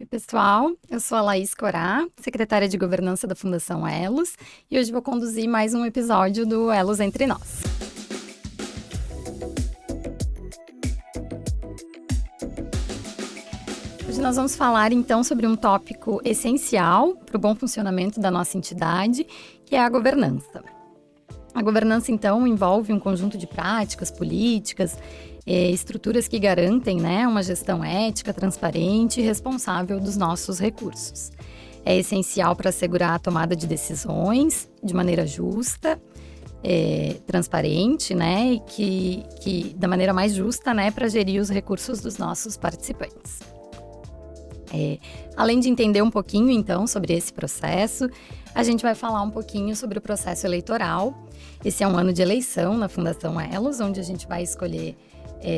Oi, pessoal, eu sou a Laís Corá, secretária de Governança da Fundação Elos, e hoje vou conduzir mais um episódio do Elos Entre Nós. Hoje nós vamos falar então sobre um tópico essencial para o bom funcionamento da nossa entidade, que é a governança. A governança, então, envolve um conjunto de práticas, políticas, estruturas que garantem, uma gestão ética, transparente e responsável dos nossos recursos. É essencial para assegurar a tomada de decisões de maneira justa, transparente, e que da maneira mais justa, para gerir os recursos dos nossos participantes. Além de entender um pouquinho, então, sobre esse processo, a gente vai falar um pouquinho sobre o processo eleitoral. Esse é um ano de eleição na Fundação Elos, onde a gente vai escolher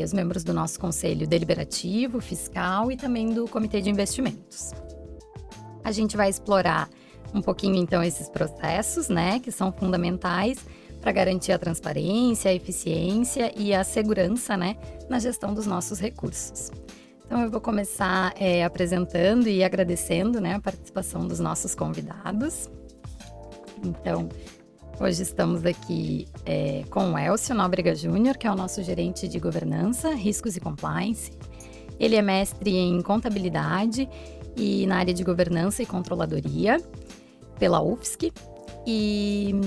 os membros do nosso Conselho Deliberativo, Fiscal e também do Comitê de Investimentos. A gente vai explorar um pouquinho, então, esses processos, que são fundamentais para garantir a transparência, a eficiência e a segurança, na gestão dos nossos recursos. Então, eu vou começar apresentando e agradecendo, a participação dos nossos convidados. Então, hoje estamos aqui com o Elcio Nóbrega Júnior, que é o nosso gerente de governança, riscos e compliance. Ele é mestre em contabilidade e na área de governança e controladoria pela UFSC e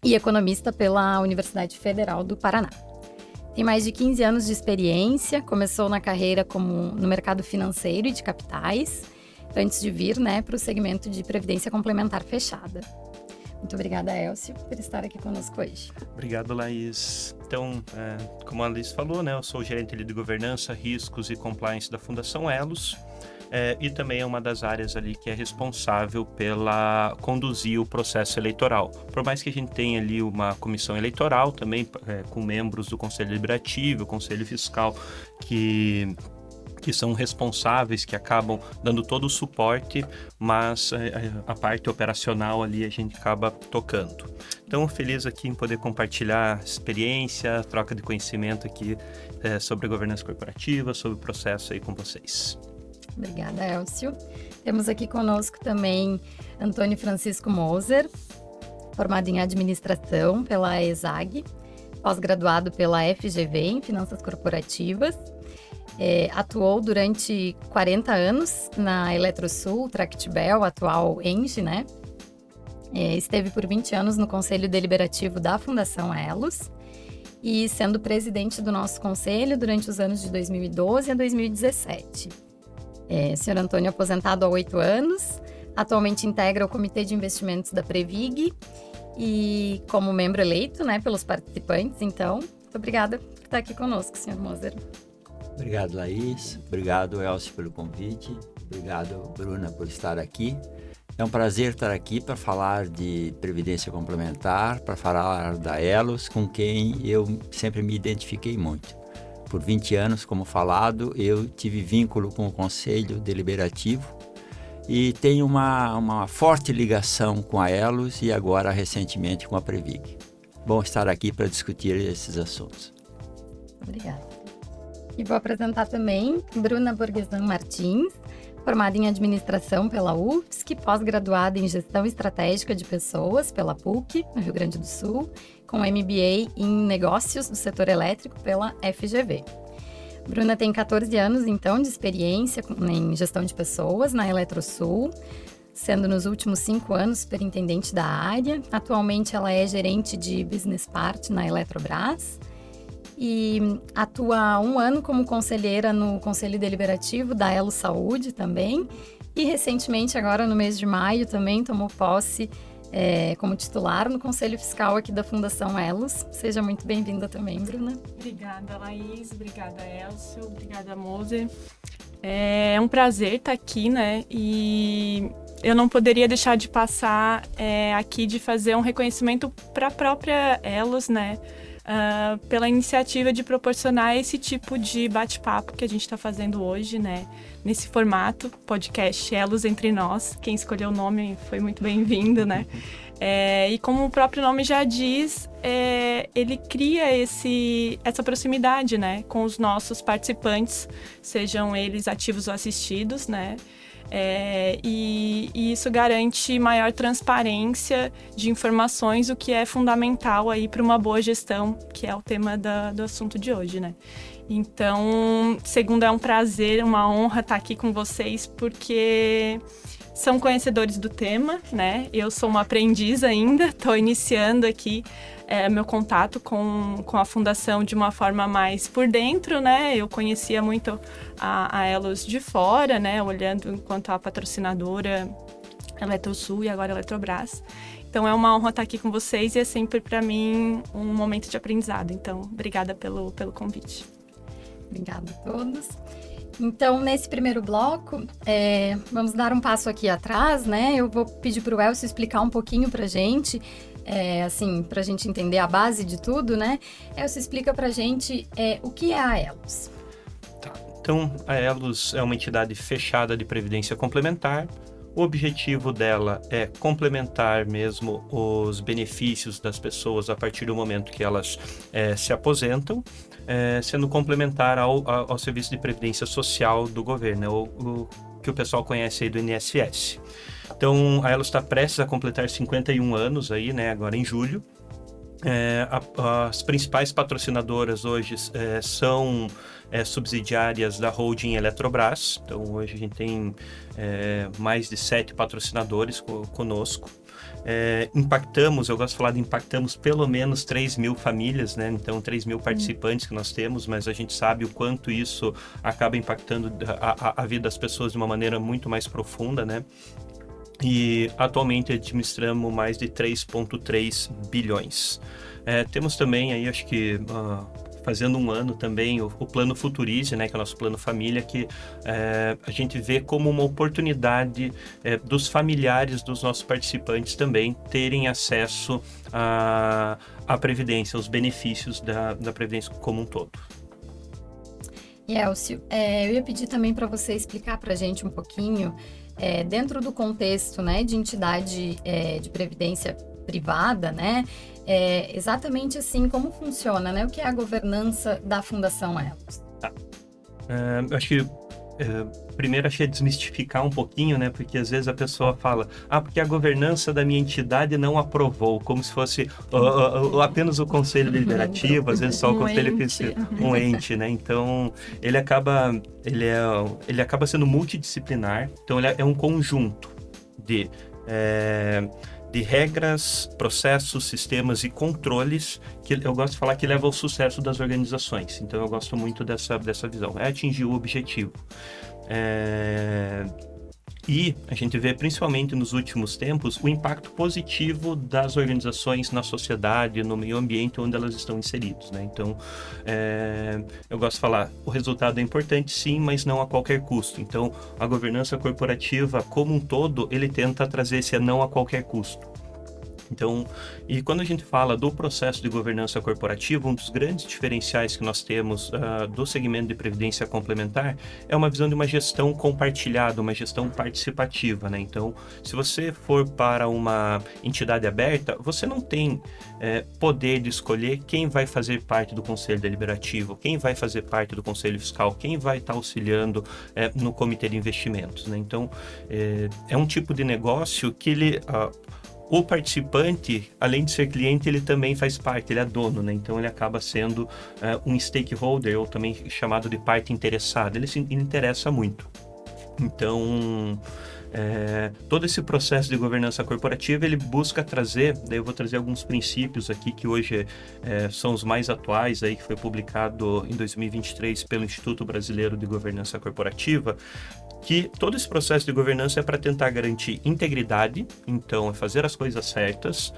economista pela Universidade Federal do Paraná. Tem mais de 15 anos de experiência, começou na carreira no mercado financeiro e de capitais, antes de vir para o segmento de previdência complementar fechada. Muito obrigada, Elcio, por estar aqui conosco hoje. Obrigado, Laís. Então, como a Laís falou, eu sou o gerente de governança, riscos e compliance da Fundação Elos. E também é uma das áreas ali que é responsável pela conduzir o processo eleitoral. Por mais que a gente tenha ali uma comissão eleitoral, também com membros do Conselho Deliberativo, Conselho Fiscal, que são responsáveis, que acabam dando todo o suporte, mas a parte operacional ali a gente acaba tocando. Então, feliz aqui em poder compartilhar experiência, troca de conhecimento aqui sobre governança corporativa, sobre o processo aí com vocês. Obrigada, Elcio. Temos aqui conosco também Antônio Francisco Moser, formado em administração pela ESAG, pós-graduado pela FGV em finanças corporativas. Atuou durante 40 anos na Eletrosul, Tractebel, atual Engie, esteve por 20 anos no Conselho Deliberativo da Fundação Elos e sendo presidente do nosso conselho durante os anos de 2012 a 2017. O senhor Antônio é aposentado há 8 anos, atualmente integra o Comitê de Investimentos da Previg e como membro eleito, pelos participantes. Então, muito obrigada por estar aqui conosco, senhor Moser. Obrigado, Laís. Obrigado, Elcio, pelo convite. Obrigado, Bruna, por estar aqui. É um prazer estar aqui para falar de previdência complementar, para falar da Elos, com quem eu sempre me identifiquei muito. Por 20 anos, como falado, eu tive vínculo com o Conselho Deliberativo e tenho uma forte ligação com a Elos e agora, recentemente, com a Previg. Bom estar aqui para discutir esses assuntos. Obrigada. E vou apresentar também Bruna Borgesan Martins, formada em administração pela UFSC, pós-graduada em gestão estratégica de pessoas pela PUC, no Rio Grande do Sul, com MBA em negócios do setor elétrico pela FGV. Bruna tem 14 anos, então, de experiência em gestão de pessoas na Eletrosul, sendo nos últimos 5 anos superintendente da área. Atualmente, ela é gerente de Business Part na Eletrobras e atua há 1 ano como conselheira no Conselho Deliberativo da Elo Saúde também. E recentemente, agora no mês de maio, também tomou posse como titular no Conselho Fiscal aqui da Fundação Elos. Seja muito bem-vinda também, Bruna. Obrigada, Laís. Obrigada, Elcio. Obrigada, Moser. É um prazer estar aqui, E eu não poderia deixar de passar aqui de fazer um reconhecimento para a própria Elos, pela iniciativa de proporcionar esse tipo de bate-papo que a gente está fazendo hoje, nesse formato, podcast Elos Entre Nós. Quem escolheu o nome foi muito bem-vindo, E como o próprio nome já diz, ele cria essa proximidade, né, com os nossos participantes, sejam eles ativos ou assistidos, né? E isso garante maior transparência de informações, o que é fundamental aí para uma boa gestão, que é o tema do assunto de hoje, né? Então, segundo, é um prazer, uma honra estar aqui com vocês, porque são conhecedores do tema, né? Eu sou uma aprendiz ainda, estou iniciando aqui meu contato com a Fundação de uma forma mais por dentro, né? Eu conhecia muito a Elos de fora, né? Olhando enquanto a patrocinadora Eletrosul e agora Eletrobras. Então, é uma honra estar aqui com vocês e é sempre, para mim, um momento de aprendizado. Então, obrigada pelo convite. Obrigada a todos. Então, nesse primeiro bloco, vamos dar um passo aqui atrás, né? Eu vou pedir para o Elcio explicar um pouquinho para a gente, assim, para a gente entender a base de tudo, né? Elcio, explica para a gente o que é a Elos. Tá. Então, a Elos é uma entidade fechada de previdência complementar. O objetivo dela é complementar mesmo os benefícios das pessoas a partir do momento que elas se aposentam, sendo complementar ao serviço de previdência social do governo, o que o pessoal conhece aí do INSS. Então, a Elos está prestes a completar 51 anos aí, né, agora em julho. As principais patrocinadoras hoje são subsidiárias da holding Eletrobras. Então, hoje a gente tem mais de 7 patrocinadores conosco. Impactamos, eu gosto de falar de impactamos pelo menos 3 mil famílias, né? Então 3 mil participantes que nós temos, mas a gente sabe o quanto isso acaba impactando a vida das pessoas de uma maneira muito mais profunda, né? E atualmente administramos mais de 3,3 bilhões. Temos também aí, acho que fazendo um ano também, o Plano Futurize, né, que é o nosso plano família, que a gente vê como uma oportunidade dos familiares dos nossos participantes também terem acesso à Previdência, aos benefícios da Previdência como um todo. E Elcio, eu ia pedir também para você explicar para a gente um pouquinho, dentro do contexto, né, de entidade de previdência privada, né, exatamente assim, como funciona, né, o que é a governança da Fundação Elos? Acho que primeiro achei desmistificar um pouquinho, né, porque às vezes a pessoa fala, porque a governança da minha entidade não aprovou, como se fosse apenas o conselho deliberativo, às vezes só o conselho um ente, né, então ele acaba sendo multidisciplinar, então ele é um conjunto de regras, processos, sistemas e controles que eu gosto de falar que leva ao sucesso das organizações. Então eu gosto muito dessa visão, atingir o objetivo. E a gente vê principalmente nos últimos tempos o impacto positivo das organizações na sociedade, no meio ambiente onde elas estão inseridas, né? Então, eu gosto de falar, o resultado é importante sim, mas não a qualquer custo. Então, a governança corporativa como um todo, ele tenta trazer esse não a qualquer custo. Então, e quando a gente fala do processo de governança corporativa, um dos grandes diferenciais que nós temos do segmento de previdência complementar é uma visão de uma gestão compartilhada, uma gestão participativa, né? Então, se você for para uma entidade aberta, você não tem poder de escolher quem vai fazer parte do conselho deliberativo, quem vai fazer parte do conselho fiscal, quem vai estar auxiliando no comitê de investimentos, né? Então, é um tipo de negócio que ele... O participante, além de ser cliente, ele também faz parte, ele é dono, né? Então ele acaba sendo um stakeholder, ou também chamado de parte interessada. Ele se interessa muito. Então, todo esse processo de governança corporativa, ele busca trazer, daí eu vou trazer alguns princípios aqui que hoje são os mais atuais, aí, que foi publicado em 2023 pelo Instituto Brasileiro de Governança Corporativa, que todo esse processo de governança é para tentar garantir integridade, então é fazer as coisas certas,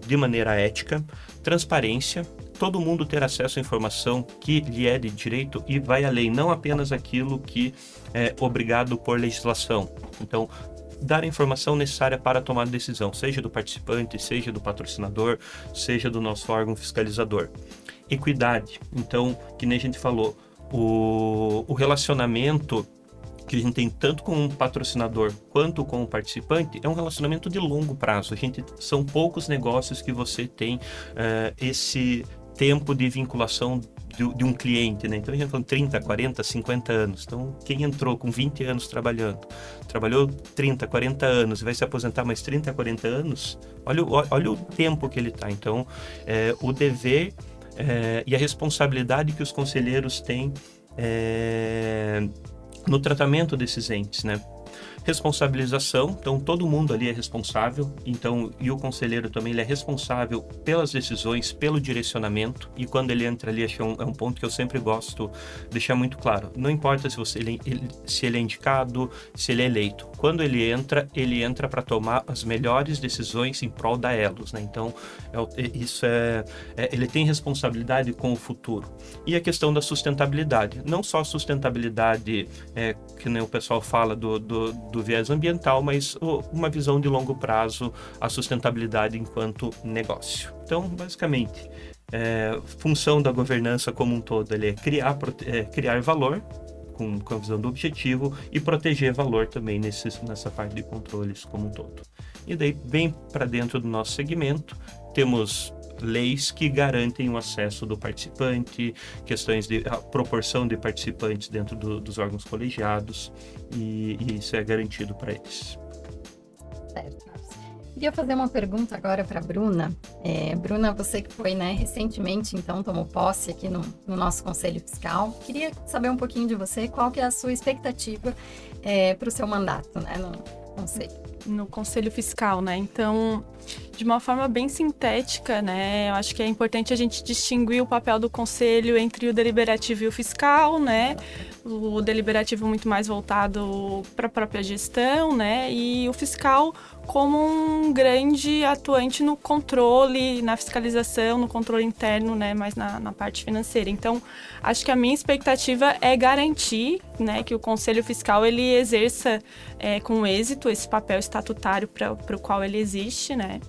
de maneira ética, transparência, todo mundo ter acesso à informação que lhe é de direito e vai além, não apenas aquilo que é obrigado por legislação. Então, dar a informação necessária para tomar decisão, seja do participante, seja do patrocinador, seja do nosso órgão fiscalizador. Equidade, então, que nem a gente falou, o relacionamento que a gente tem tanto com o patrocinador quanto com o participante, é um relacionamento de longo prazo. São poucos negócios que você tem esse tempo de vinculação de um cliente, né? Então a gente falando 30, 40, 50 anos. Então quem entrou com 20 anos trabalhou 30, 40 anos e vai se aposentar mais 30, 40 anos, olha o tempo que ele está. Então o dever e a responsabilidade que os conselheiros têm no tratamento desses entes, né? Responsabilização, então todo mundo ali é responsável, então, e o conselheiro também ele é responsável pelas decisões, pelo direcionamento, e quando ele entra ali, acho que é um ponto que eu sempre gosto de deixar muito claro, não importa se ele é indicado, se ele é eleito, quando ele entra para tomar as melhores decisões em prol da Elos, né? Então, ele tem responsabilidade com o futuro. E a questão da sustentabilidade, não só a sustentabilidade, que nem o pessoal fala do viés ambiental, mas uma visão de longo prazo, a sustentabilidade enquanto negócio. Então, basicamente, função da governança como um todo ele é criar valor com a visão do objetivo e proteger valor também nessa parte de controles como um todo. E daí, bem para dentro do nosso segmento, temos leis que garantem o acesso do participante, questões de proporção de participantes dentro dos órgãos colegiados, e isso é garantido para eles. Certo. Queria fazer uma pergunta agora para a Bruna. Bruna, você que foi, né, recentemente, então, tomou posse aqui no nosso Conselho Fiscal. Queria saber um pouquinho de você, qual que é a sua expectativa para o seu mandato, né, no Conselho. No Conselho Fiscal, né? Então, de uma forma bem sintética, né? Eu acho que é importante a gente distinguir o papel do Conselho entre o deliberativo e o fiscal, né? O deliberativo muito mais voltado para a própria gestão, né? E o fiscal como um grande atuante no controle, na fiscalização, no controle interno, né? Mais na parte financeira. Então, acho que a minha expectativa é garantir, né? Que o Conselho Fiscal, ele exerça com êxito esse papel estatutário para o qual ele existe, né?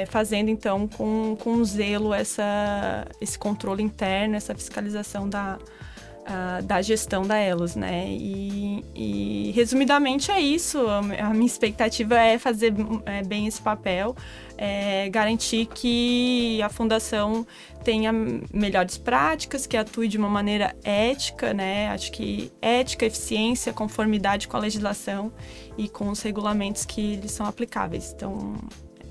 Fazendo, então, com zelo esse controle interno, essa fiscalização da gestão da Elos, né? E resumidamente é isso. A minha expectativa é fazer bem esse papel, garantir que a fundação tenha melhores práticas, que atue de uma maneira ética, né? Acho que ética, eficiência, conformidade com a legislação e com os regulamentos que lhes são aplicáveis. Então,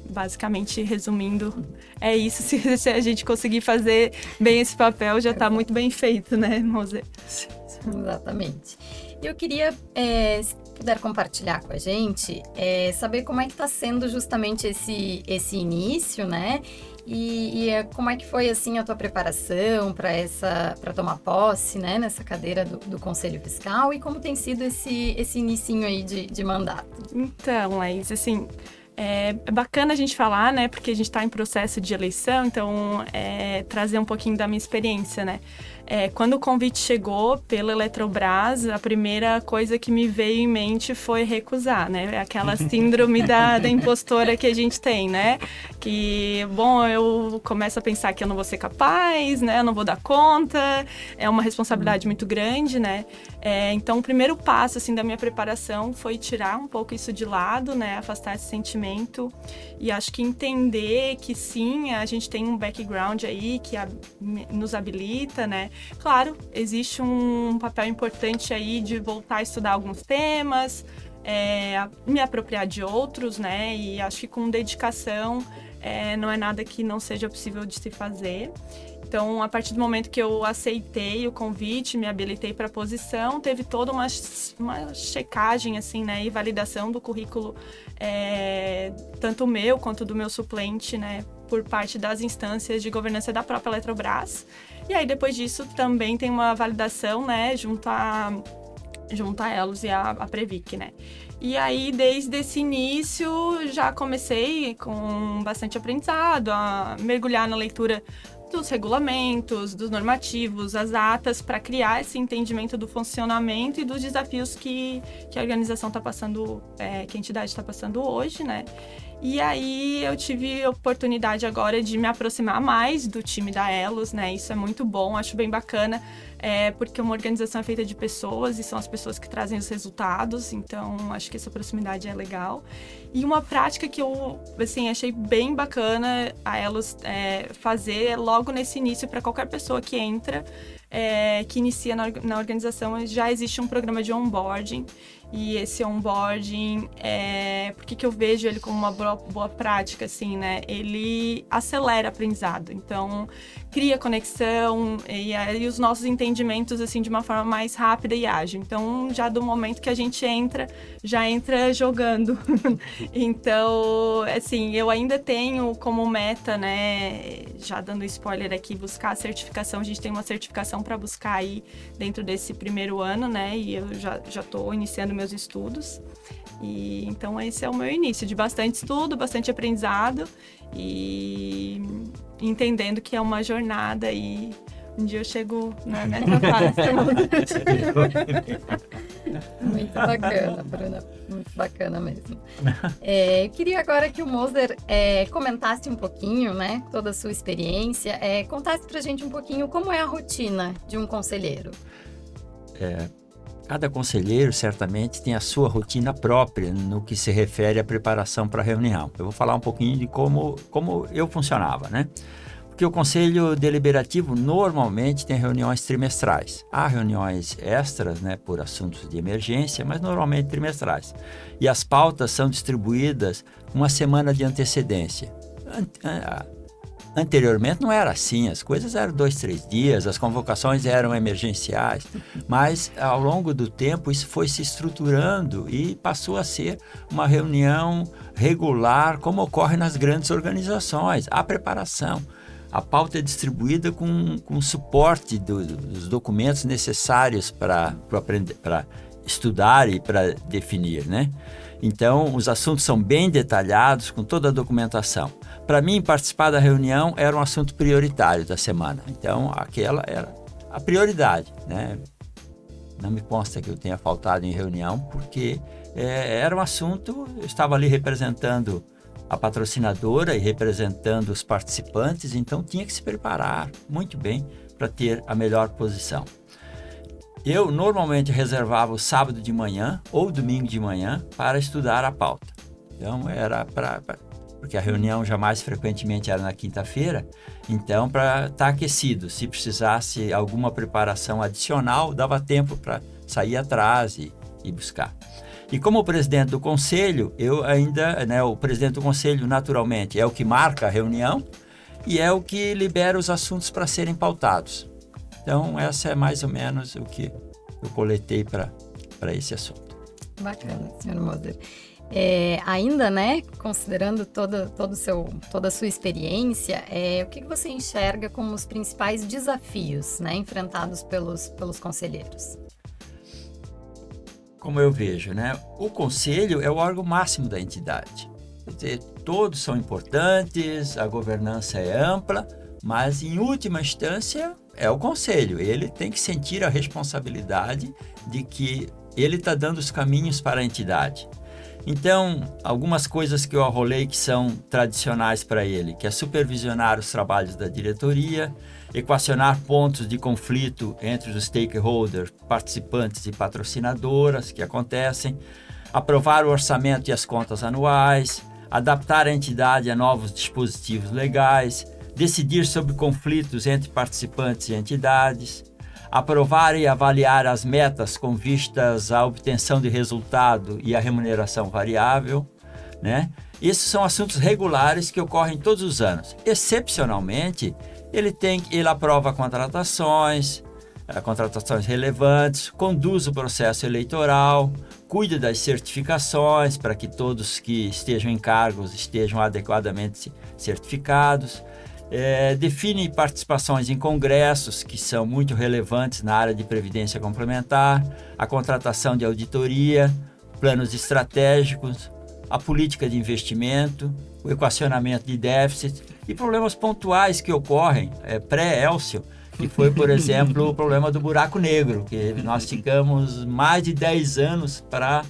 basicamente, resumindo, é isso. Se a gente conseguir fazer bem esse papel, já está muito bem feito, né, Mose? Exatamente. Eu queria, se puder compartilhar com a gente, saber como é que está sendo justamente esse início, né? E como é que foi, assim, a tua preparação para tomar posse, né, nessa cadeira do Conselho Fiscal, e como tem sido esse inicinho aí de mandato? Então, Laís, assim, é bacana a gente falar, né, porque a gente está em processo de eleição, então trazer um pouquinho da minha experiência, né. Quando o convite chegou pela Eletrobras, a primeira coisa que me veio em mente foi recusar, né? Aquela síndrome da impostora que a gente tem, né? Que, bom, eu começo a pensar que eu não vou ser capaz, né? Eu não vou dar conta, é uma responsabilidade muito grande, né? Então, o primeiro passo, assim, da minha preparação foi tirar um pouco isso de lado, né? Afastar esse sentimento e acho que entender que, sim, a gente tem um background aí que nos habilita, né? Claro, existe um papel importante aí de voltar a estudar alguns temas, me apropriar de outros, né? E acho que com dedicação não é nada que não seja possível de se fazer. Então, a partir do momento que eu aceitei o convite, me habilitei para a posição, teve toda uma checagem, assim, né? E validação do currículo, tanto meu quanto do meu suplente, né? Por parte das instâncias de governança da própria Eletrobras. E aí, depois disso, também tem uma validação, né, junto a Elos e a Previc, né. E aí, desde esse início, já comecei com bastante aprendizado, a mergulhar na leitura dos regulamentos, dos normativos, as atas, para criar esse entendimento do funcionamento e dos desafios que a organização está passando, que a entidade está passando hoje, né. E aí eu tive a oportunidade agora de me aproximar mais do time da Elos, né? Isso é muito bom, acho bem bacana porque uma organização é feita de pessoas e são as pessoas que trazem os resultados, então acho que essa proximidade é legal. E uma prática que eu, assim, achei bem bacana a Elos fazer logo nesse início para qualquer pessoa que entra, que inicia na organização, já existe um programa de onboarding. E esse onboarding, por que eu vejo ele como uma boa prática, assim, né? Ele acelera o aprendizado, então cria conexão e aí os nossos entendimentos, assim, de uma forma mais rápida e ágil. Então, já do momento que a gente entra, já entra jogando. Então, assim, eu ainda tenho como meta, né, já dando spoiler aqui, buscar a certificação. A gente tem uma certificação para buscar aí dentro desse primeiro ano, né, e eu já estou iniciando meus estudos. E então esse é o meu início de bastante estudo, bastante aprendizado e entendendo que é uma jornada e um dia eu chego nessa fase. Muito bacana, Bruna. Muito bacana mesmo. Eu queria agora que o Moser comentasse um pouquinho, né, toda a sua experiência, contasse pra gente um pouquinho como é a rotina de um conselheiro. Cada conselheiro, certamente, tem a sua rotina própria no que se refere à preparação para a reunião. Eu vou falar um pouquinho de como eu funcionava, né? Porque o Conselho Deliberativo normalmente tem reuniões trimestrais. Há reuniões extras, né, por assuntos de emergência, mas normalmente trimestrais. E as pautas são distribuídas uma semana de antecedência. Anteriormente não era assim, as coisas eram 2, 3 dias, as convocações eram emergenciais, mas ao longo do tempo isso foi se estruturando e passou a ser uma reunião regular, como ocorre nas grandes organizações. Há preparação, a pauta é distribuída com suporte dos documentos necessários para estudar e para definir, né? Então, os assuntos são bem detalhados, com toda a documentação. Para mim, participar da reunião era um assunto prioritário da semana. Então, aquela era a prioridade, né? Não me consta que eu tenha faltado em reunião, porque era um assunto, eu estava ali representando a patrocinadora e representando os participantes, então tinha que se preparar muito bem para ter a melhor posição. Eu normalmente reservava o sábado de manhã ou domingo de manhã para estudar a pauta. Então era porque a reunião jamais frequentemente era na quinta-feira, então para estar aquecido, se precisasse alguma preparação adicional, dava tempo para sair atrás e buscar. E como presidente do conselho, eu ainda, né, o presidente do conselho naturalmente é o que marca a reunião e é o que libera os assuntos para serem pautados. Então, essa é mais ou menos o que eu coletei para esse assunto. Bacana, senhor Moser. Ainda, né, considerando toda a sua experiência, o que você enxerga como os principais desafios, né, enfrentados pelos conselheiros? Como eu vejo, né, o conselho é o órgão máximo da entidade. Quer dizer, todos são importantes, a governança é ampla, mas em última instância é o conselho. Ele tem que sentir a responsabilidade de que ele está dando os caminhos para a entidade. Então, algumas coisas que eu arrolei que são tradicionais para ele, que é supervisionar os trabalhos da diretoria, equacionar pontos de conflito entre os stakeholders, participantes e patrocinadoras que acontecem, aprovar o orçamento e as contas anuais, adaptar a entidade a novos dispositivos legais, decidir sobre conflitos entre participantes e entidades, aprovar e avaliar as metas com vistas à obtenção de resultado e à remuneração variável, né? Esses são assuntos regulares que ocorrem todos os anos. Excepcionalmente, ele aprova contratações relevantes, conduz o processo eleitoral, cuida das certificações para que todos que estejam em cargos estejam adequadamente certificados, define participações em congressos que são muito relevantes na área de previdência complementar, a contratação de auditoria, planos estratégicos, a política de investimento, o equacionamento de déficit e problemas pontuais que ocorrem pré-Elcio, que foi, por exemplo, o problema do buraco negro, que nós ficamos mais de 10 anos para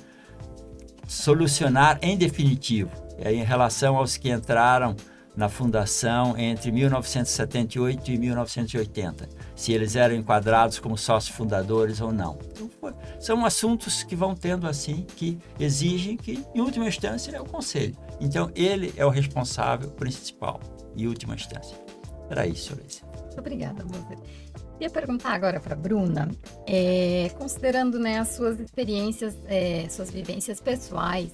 solucionar em definitivo. E aí, em relação aos que entraram na fundação entre 1978 e 1980, se eles eram enquadrados como sócios fundadores ou não. Então, são assuntos que vão tendo assim, que exigem que, em última instância, é o conselho. Então, ele é o responsável principal, em última instância. Era isso, Alice. Muito obrigada, Moser. Queria perguntar agora para a Bruna, considerando, né, as suas experiências, suas vivências pessoais,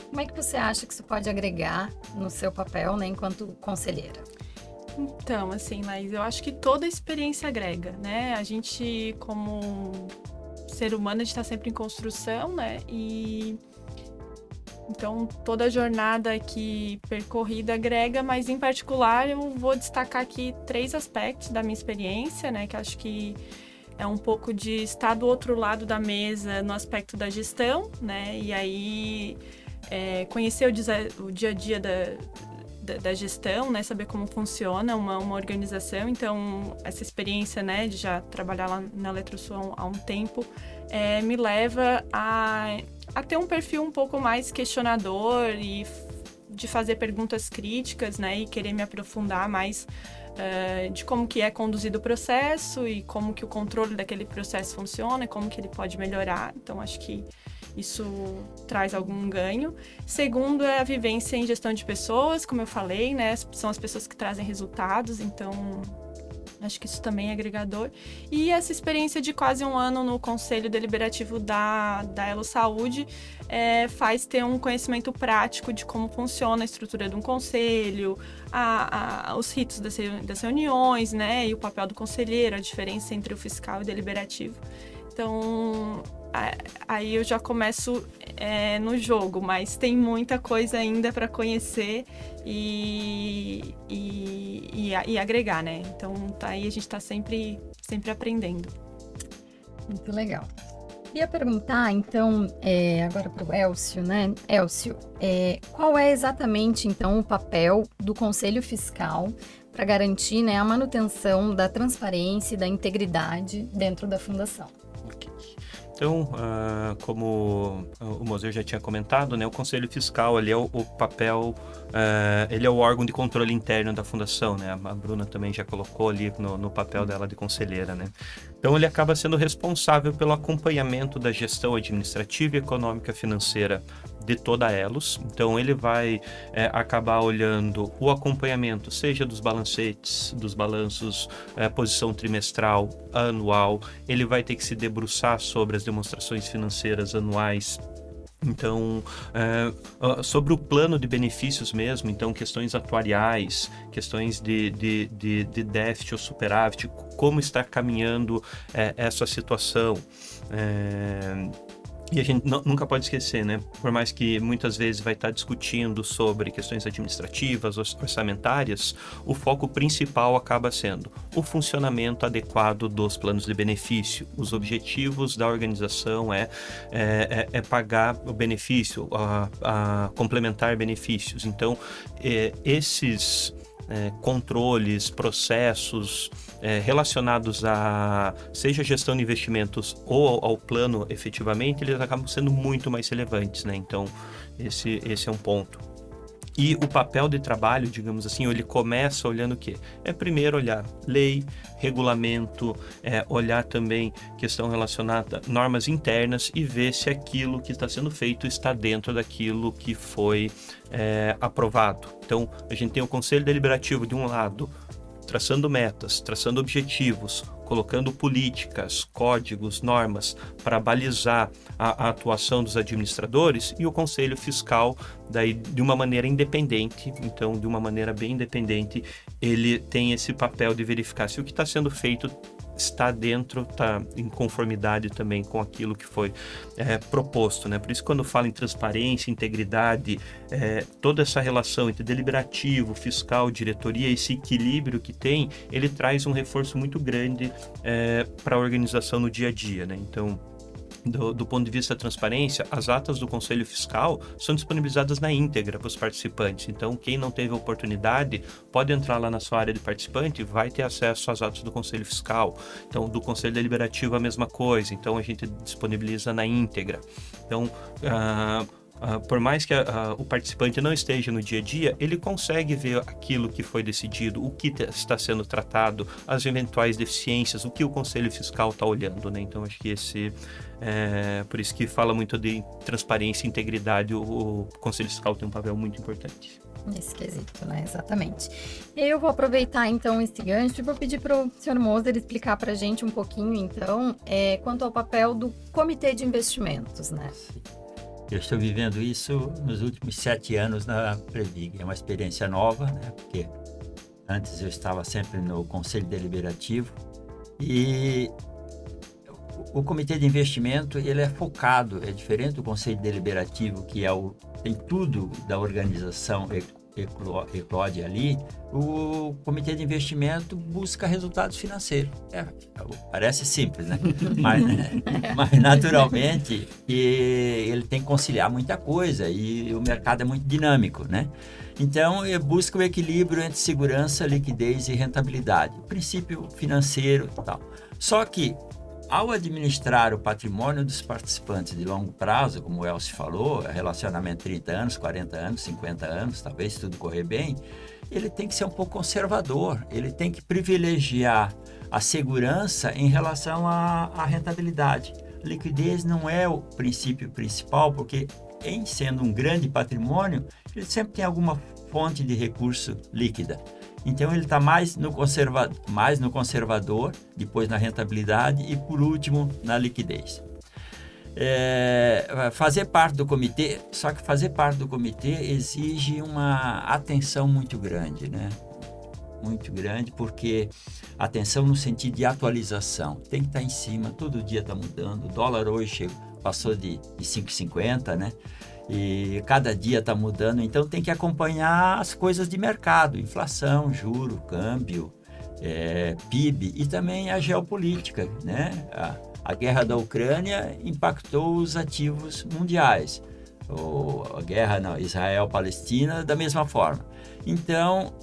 como é que você acha que isso pode agregar no seu papel, né, enquanto conselheira? Então, assim, Laís, eu acho que toda experiência agrega, né? A gente, como ser humano, a gente está sempre em construção, né? Então, toda a jornada aqui percorrida agrega, mas em particular eu vou destacar aqui 3 aspectos da minha experiência, né? Que acho que é um pouco de estar do outro lado da mesa no aspecto da gestão, né? E aí conhecer o dia a dia da gestão, né? Saber como funciona uma organização. Então, essa experiência, né, de já trabalhar lá na Eletrosul há um tempo, me leva a ter um perfil um pouco mais questionador e de fazer perguntas críticas, né? E querer me aprofundar mais de como que é conduzido o processo e como que o controle daquele processo funciona e como que ele pode melhorar. Então, acho que isso traz algum ganho. Segundo, é a vivência em gestão de pessoas, como eu falei, né? São as pessoas que trazem resultados, então acho que isso também é agregador. E essa experiência de quase um ano no Conselho Deliberativo da Elo Saúde faz ter um conhecimento prático de como funciona a estrutura de um conselho, os ritos das reuniões, né? E o papel do conselheiro, a diferença entre o fiscal e o deliberativo. Então, aí eu já começo no jogo, mas tem muita coisa ainda para conhecer e agregar, né? Então, aí a gente está sempre aprendendo. Muito legal. Queria perguntar, então, agora para o Elcio, né? Elcio, qual é exatamente, então, o papel do Conselho Fiscal para garantir, né, a manutenção da transparência e da integridade dentro da Fundação? Então, como o Moser já tinha comentado, né, o Conselho Fiscal ele é o papel, ele é o órgão de controle interno da Fundação, né? A Bruna também já colocou ali no papel dela de conselheira, né? Então, ele acaba sendo responsável pelo acompanhamento da gestão administrativa, econômica, financeira de toda a Elos. Então, ele vai acabar olhando o acompanhamento, seja dos balancetes, dos balanços, posição trimestral, anual. Ele vai ter que se debruçar sobre as demonstrações financeiras anuais. Então, sobre o plano de benefícios mesmo, então questões atuariais, questões de déficit ou superávit, como está caminhando essa situação. E a gente nunca pode esquecer, né? Por mais que muitas vezes vai estar discutindo sobre questões administrativas, orçamentárias, o foco principal acaba sendo o funcionamento adequado dos planos de benefício. Os objetivos da organização é pagar o benefício, a complementar benefícios. Então, esses controles, processos relacionados a seja gestão de investimentos ou ao plano efetivamente, eles acabam sendo muito mais relevantes, né? Então, esse é um ponto. E o papel de trabalho, digamos assim, ele começa olhando o quê? Primeiro olhar lei, regulamento, olhar também questão relacionada a normas internas e ver se aquilo que está sendo feito está dentro daquilo que foi aprovado. Então, a gente tem o Conselho Deliberativo de um lado, traçando metas, traçando objetivos, colocando políticas, códigos, normas para balizar a atuação dos administradores, e o Conselho Fiscal, daí de uma maneira independente, então de uma maneira bem independente, ele tem esse papel de verificar se o que está sendo feito está dentro, está em conformidade também com aquilo que foi proposto, né? Por isso, quando fala em transparência, integridade, toda essa relação entre deliberativo, fiscal, diretoria, esse equilíbrio que tem, ele traz um reforço muito grande para a organização no dia a dia, né? Então, do ponto de vista da transparência, as atas do Conselho Fiscal são disponibilizadas na íntegra para os participantes. Então, quem não teve a oportunidade pode entrar lá na sua área de participante e vai ter acesso às atas do Conselho Fiscal. Então, do Conselho Deliberativo a mesma coisa. Então, a gente disponibiliza na íntegra. Então, por mais que o participante não esteja no dia a dia, ele consegue ver aquilo que foi decidido, o que está sendo tratado, as eventuais deficiências, o que o Conselho Fiscal está olhando, né? Então, acho que por isso que fala muito de transparência e integridade, o Conselho Fiscal tem um papel muito importante. Nesse quesito, né? Exatamente. Eu vou aproveitar, então, esse gancho e vou pedir para o Sr. Moser explicar para a gente um pouquinho, então, quanto ao papel do Comitê de Investimentos, né? Eu estou vivendo isso nos últimos 7 anos na Previg. É uma experiência nova, né? Porque antes eu estava sempre no Conselho Deliberativo e o Comitê de Investimento, ele é focado, é diferente do Conselho Deliberativo, que tem tudo da organização eclode ali. O Comitê de Investimento busca resultados financeiros. Parece simples, né? mas naturalmente ele tem que conciliar muita coisa e o mercado é muito dinâmico, né? Então, busca o equilíbrio entre segurança, liquidez e rentabilidade. O princípio financeiro e tal. Só que, ao administrar o patrimônio dos participantes de longo prazo, como o Elcio falou, relacionamento 30 anos, 40 anos, 50 anos, talvez tudo correr bem, ele tem que ser um pouco conservador, ele tem que privilegiar a segurança em relação à rentabilidade. A liquidez não é o princípio principal, porque em sendo um grande patrimônio, ele sempre tem alguma fonte de recurso líquida. Então, ele está mais no conservador, depois na rentabilidade e, por último, na liquidez. Fazer parte do comitê, só que fazer parte do comitê exige uma atenção muito grande, né? Muito grande, porque atenção no sentido de atualização. Tem que estar em cima, todo dia está mudando. O dólar hoje passou de 5,50, né? E cada dia está mudando, então tem que acompanhar as coisas de mercado, inflação, juro, câmbio, PIB e também a geopolítica, né? A guerra da Ucrânia impactou os ativos mundiais, a guerra Israel-Palestina da mesma forma. Então,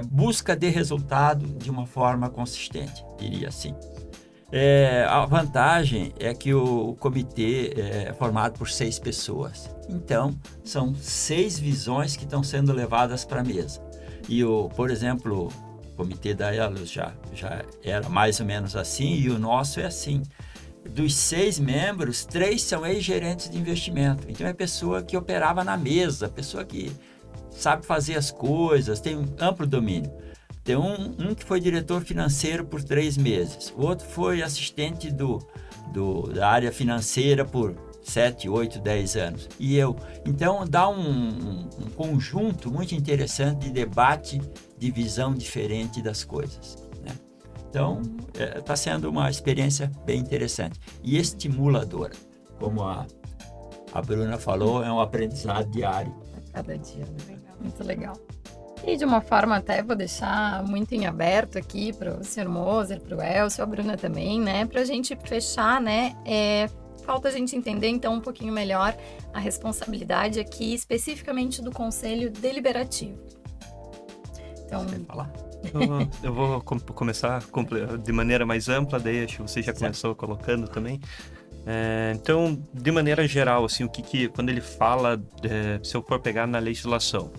busca de resultado de uma forma consistente, diria assim. A vantagem é que o comitê é formado por 6 pessoas. Então, são 6 visões que estão sendo levadas para a mesa. E, por exemplo, o comitê da Elos já era mais ou menos assim, e o nosso é assim. Dos 6 membros, 3 são ex-gerentes de investimento. Então, é pessoa que operava na mesa, pessoa que sabe fazer as coisas, tem um amplo domínio. Tem um que foi diretor financeiro por 3 meses, o outro foi assistente da área financeira por 7, 8, 10 anos. E eu. Então, dá um conjunto muito interessante de debate, de visão diferente das coisas, né? Então, está sendo uma experiência bem interessante e estimuladora. Como a Bruna falou, é um aprendizado diário. Cada dia, né? Muito legal. E de uma forma até vou deixar muito em aberto aqui para o Sr. Moser, para o Elcio, a Bruna também, né? Para a gente fechar, né? Falta a gente entender então um pouquinho melhor a responsabilidade aqui especificamente do Conselho Deliberativo. Então, Você quer falar? Eu vou começar de maneira mais ampla, daí acho que você já começou colocando também. Então, de maneira geral, assim, quando ele fala, se eu for pegar na legislação,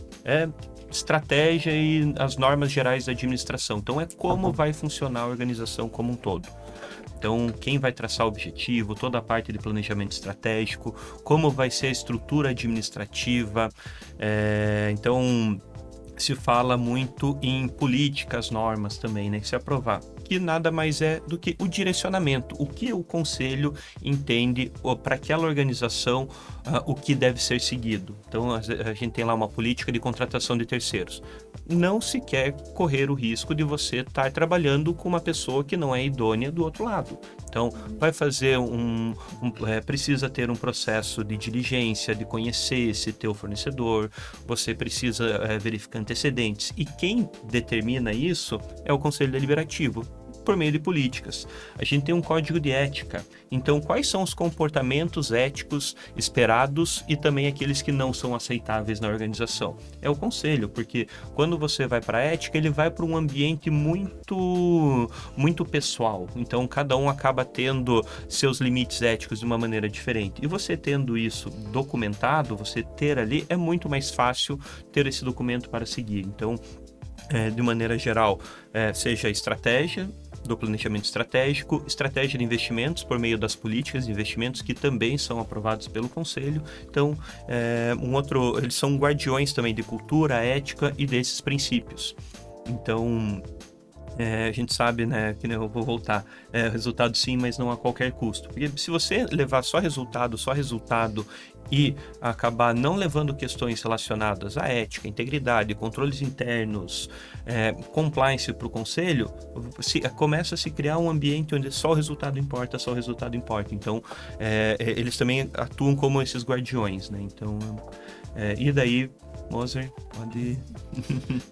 estratégia e as normas gerais da administração. Então, como vai funcionar a organização como um todo. Então, quem vai traçar o objetivo, toda a parte de planejamento estratégico, como vai ser a estrutura administrativa. Então, se fala muito em políticas, normas também, né, que se aprovar, que nada mais é do que o direcionamento, o que o conselho entende para aquela organização, o que deve ser seguido. Então, a gente tem lá uma política de contratação de terceiros. Não se quer correr o risco de você estar trabalhando com uma pessoa que não é idônea do outro lado. Então, vai fazer precisa ter um processo de diligência, de conhecer esse teu fornecedor, você precisa verificar antecedentes. E quem determina isso é o Conselho Deliberativo. por meio de políticas. A gente tem um código de ética. Então, quais são os comportamentos éticos esperados e também aqueles que não são aceitáveis na organização? É o conselho, porque quando você vai para a ética, ele vai para um ambiente muito pessoal. Então, cada um acaba tendo seus limites éticos de uma maneira diferente. E você tendo isso documentado, você ter ali, é muito mais fácil ter esse documento para seguir. Então, de maneira geral, seja a estratégia do planejamento estratégico, estratégia de investimentos por meio das políticas de investimentos que também são aprovados pelo Conselho. Então, eles são guardiões também de cultura, ética e desses princípios. Então, a gente sabe, né, que eu vou voltar, resultado sim, mas não a qualquer custo. Porque se você levar só resultado e acabar não levando questões relacionadas à ética, integridade, controles internos, compliance para o conselho, começa a se criar um ambiente onde só o resultado importa. Então, eles também atuam como esses guardiões, né? Então, e daí, Moser, pode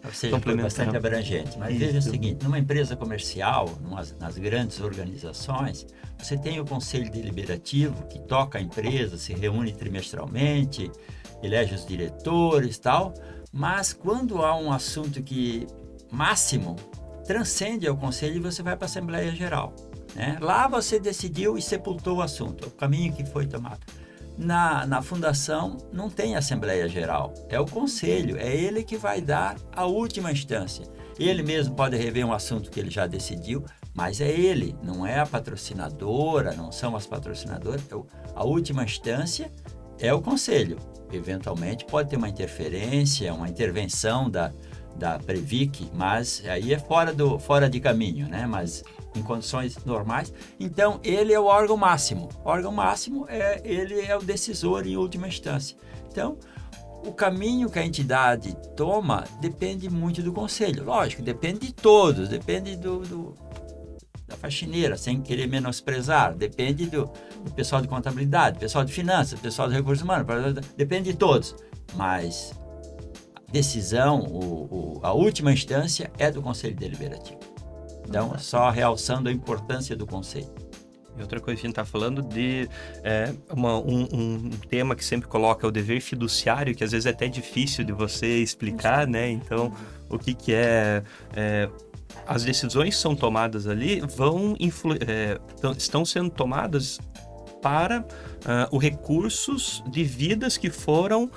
Ou seja, foi bastante abrangente. Mas veja o seguinte, numa empresa comercial, nas grandes organizações, você tem o conselho deliberativo que toca a empresa, se reúne trimestralmente, elege os diretores e tal, mas quando há um assunto que máximo transcende ao conselho, você vai para a Assembleia Geral, né? Lá você decidiu e sepultou o assunto, o caminho que foi tomado. Na fundação não tem Assembleia Geral, é o conselho, é ele que vai dar a última instância. Ele mesmo pode rever um assunto que ele já decidiu, mas é ele, não é a patrocinadora, não são as patrocinadoras, a última instância é o conselho. Eventualmente pode ter uma interferência, uma intervenção da Previc, mas aí é fora de caminho, né? Mas em condições normais. Então, ele é o órgão máximo. O órgão máximo, ele é o decisor em última instância. Então, o caminho que a entidade toma depende muito do conselho. Lógico, depende de todos, depende da faxineira, sem querer menosprezar, depende do pessoal de contabilidade, pessoal de finanças, pessoal de recursos humanos, depende de todos. Mas a decisão, a última instância é do Conselho Deliberativo. Então, só realçando a importância do conselho. E outra coisa que a gente está falando de um tema que sempre coloca é o dever fiduciário, que às vezes é até difícil de você explicar, né? Então, o que é as decisões que são tomadas ali estão sendo tomadas para os recursos de vidas que foram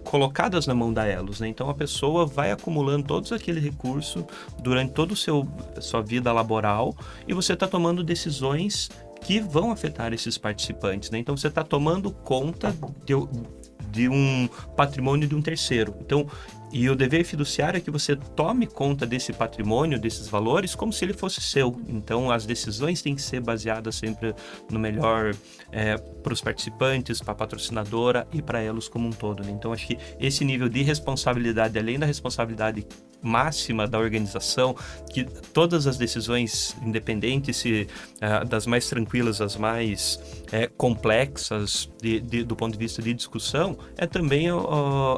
colocadas na mão da Elos, né? Então a pessoa vai acumulando todos aquele recurso durante toda a sua vida laboral e você está tomando decisões que vão afetar esses participantes, né? Então você está tomando conta de um patrimônio de um terceiro. Então, e o dever fiduciário é que você tome conta desse patrimônio, desses valores, como se ele fosse seu. Então, as decisões têm que ser baseadas sempre no melhor para os participantes, para a patrocinadora e para elas como um todo, né? Então, acho que esse nível de responsabilidade, além da responsabilidade máxima da organização, que todas as decisões independentes, das mais tranquilas às mais complexas do ponto de vista de discussão, é também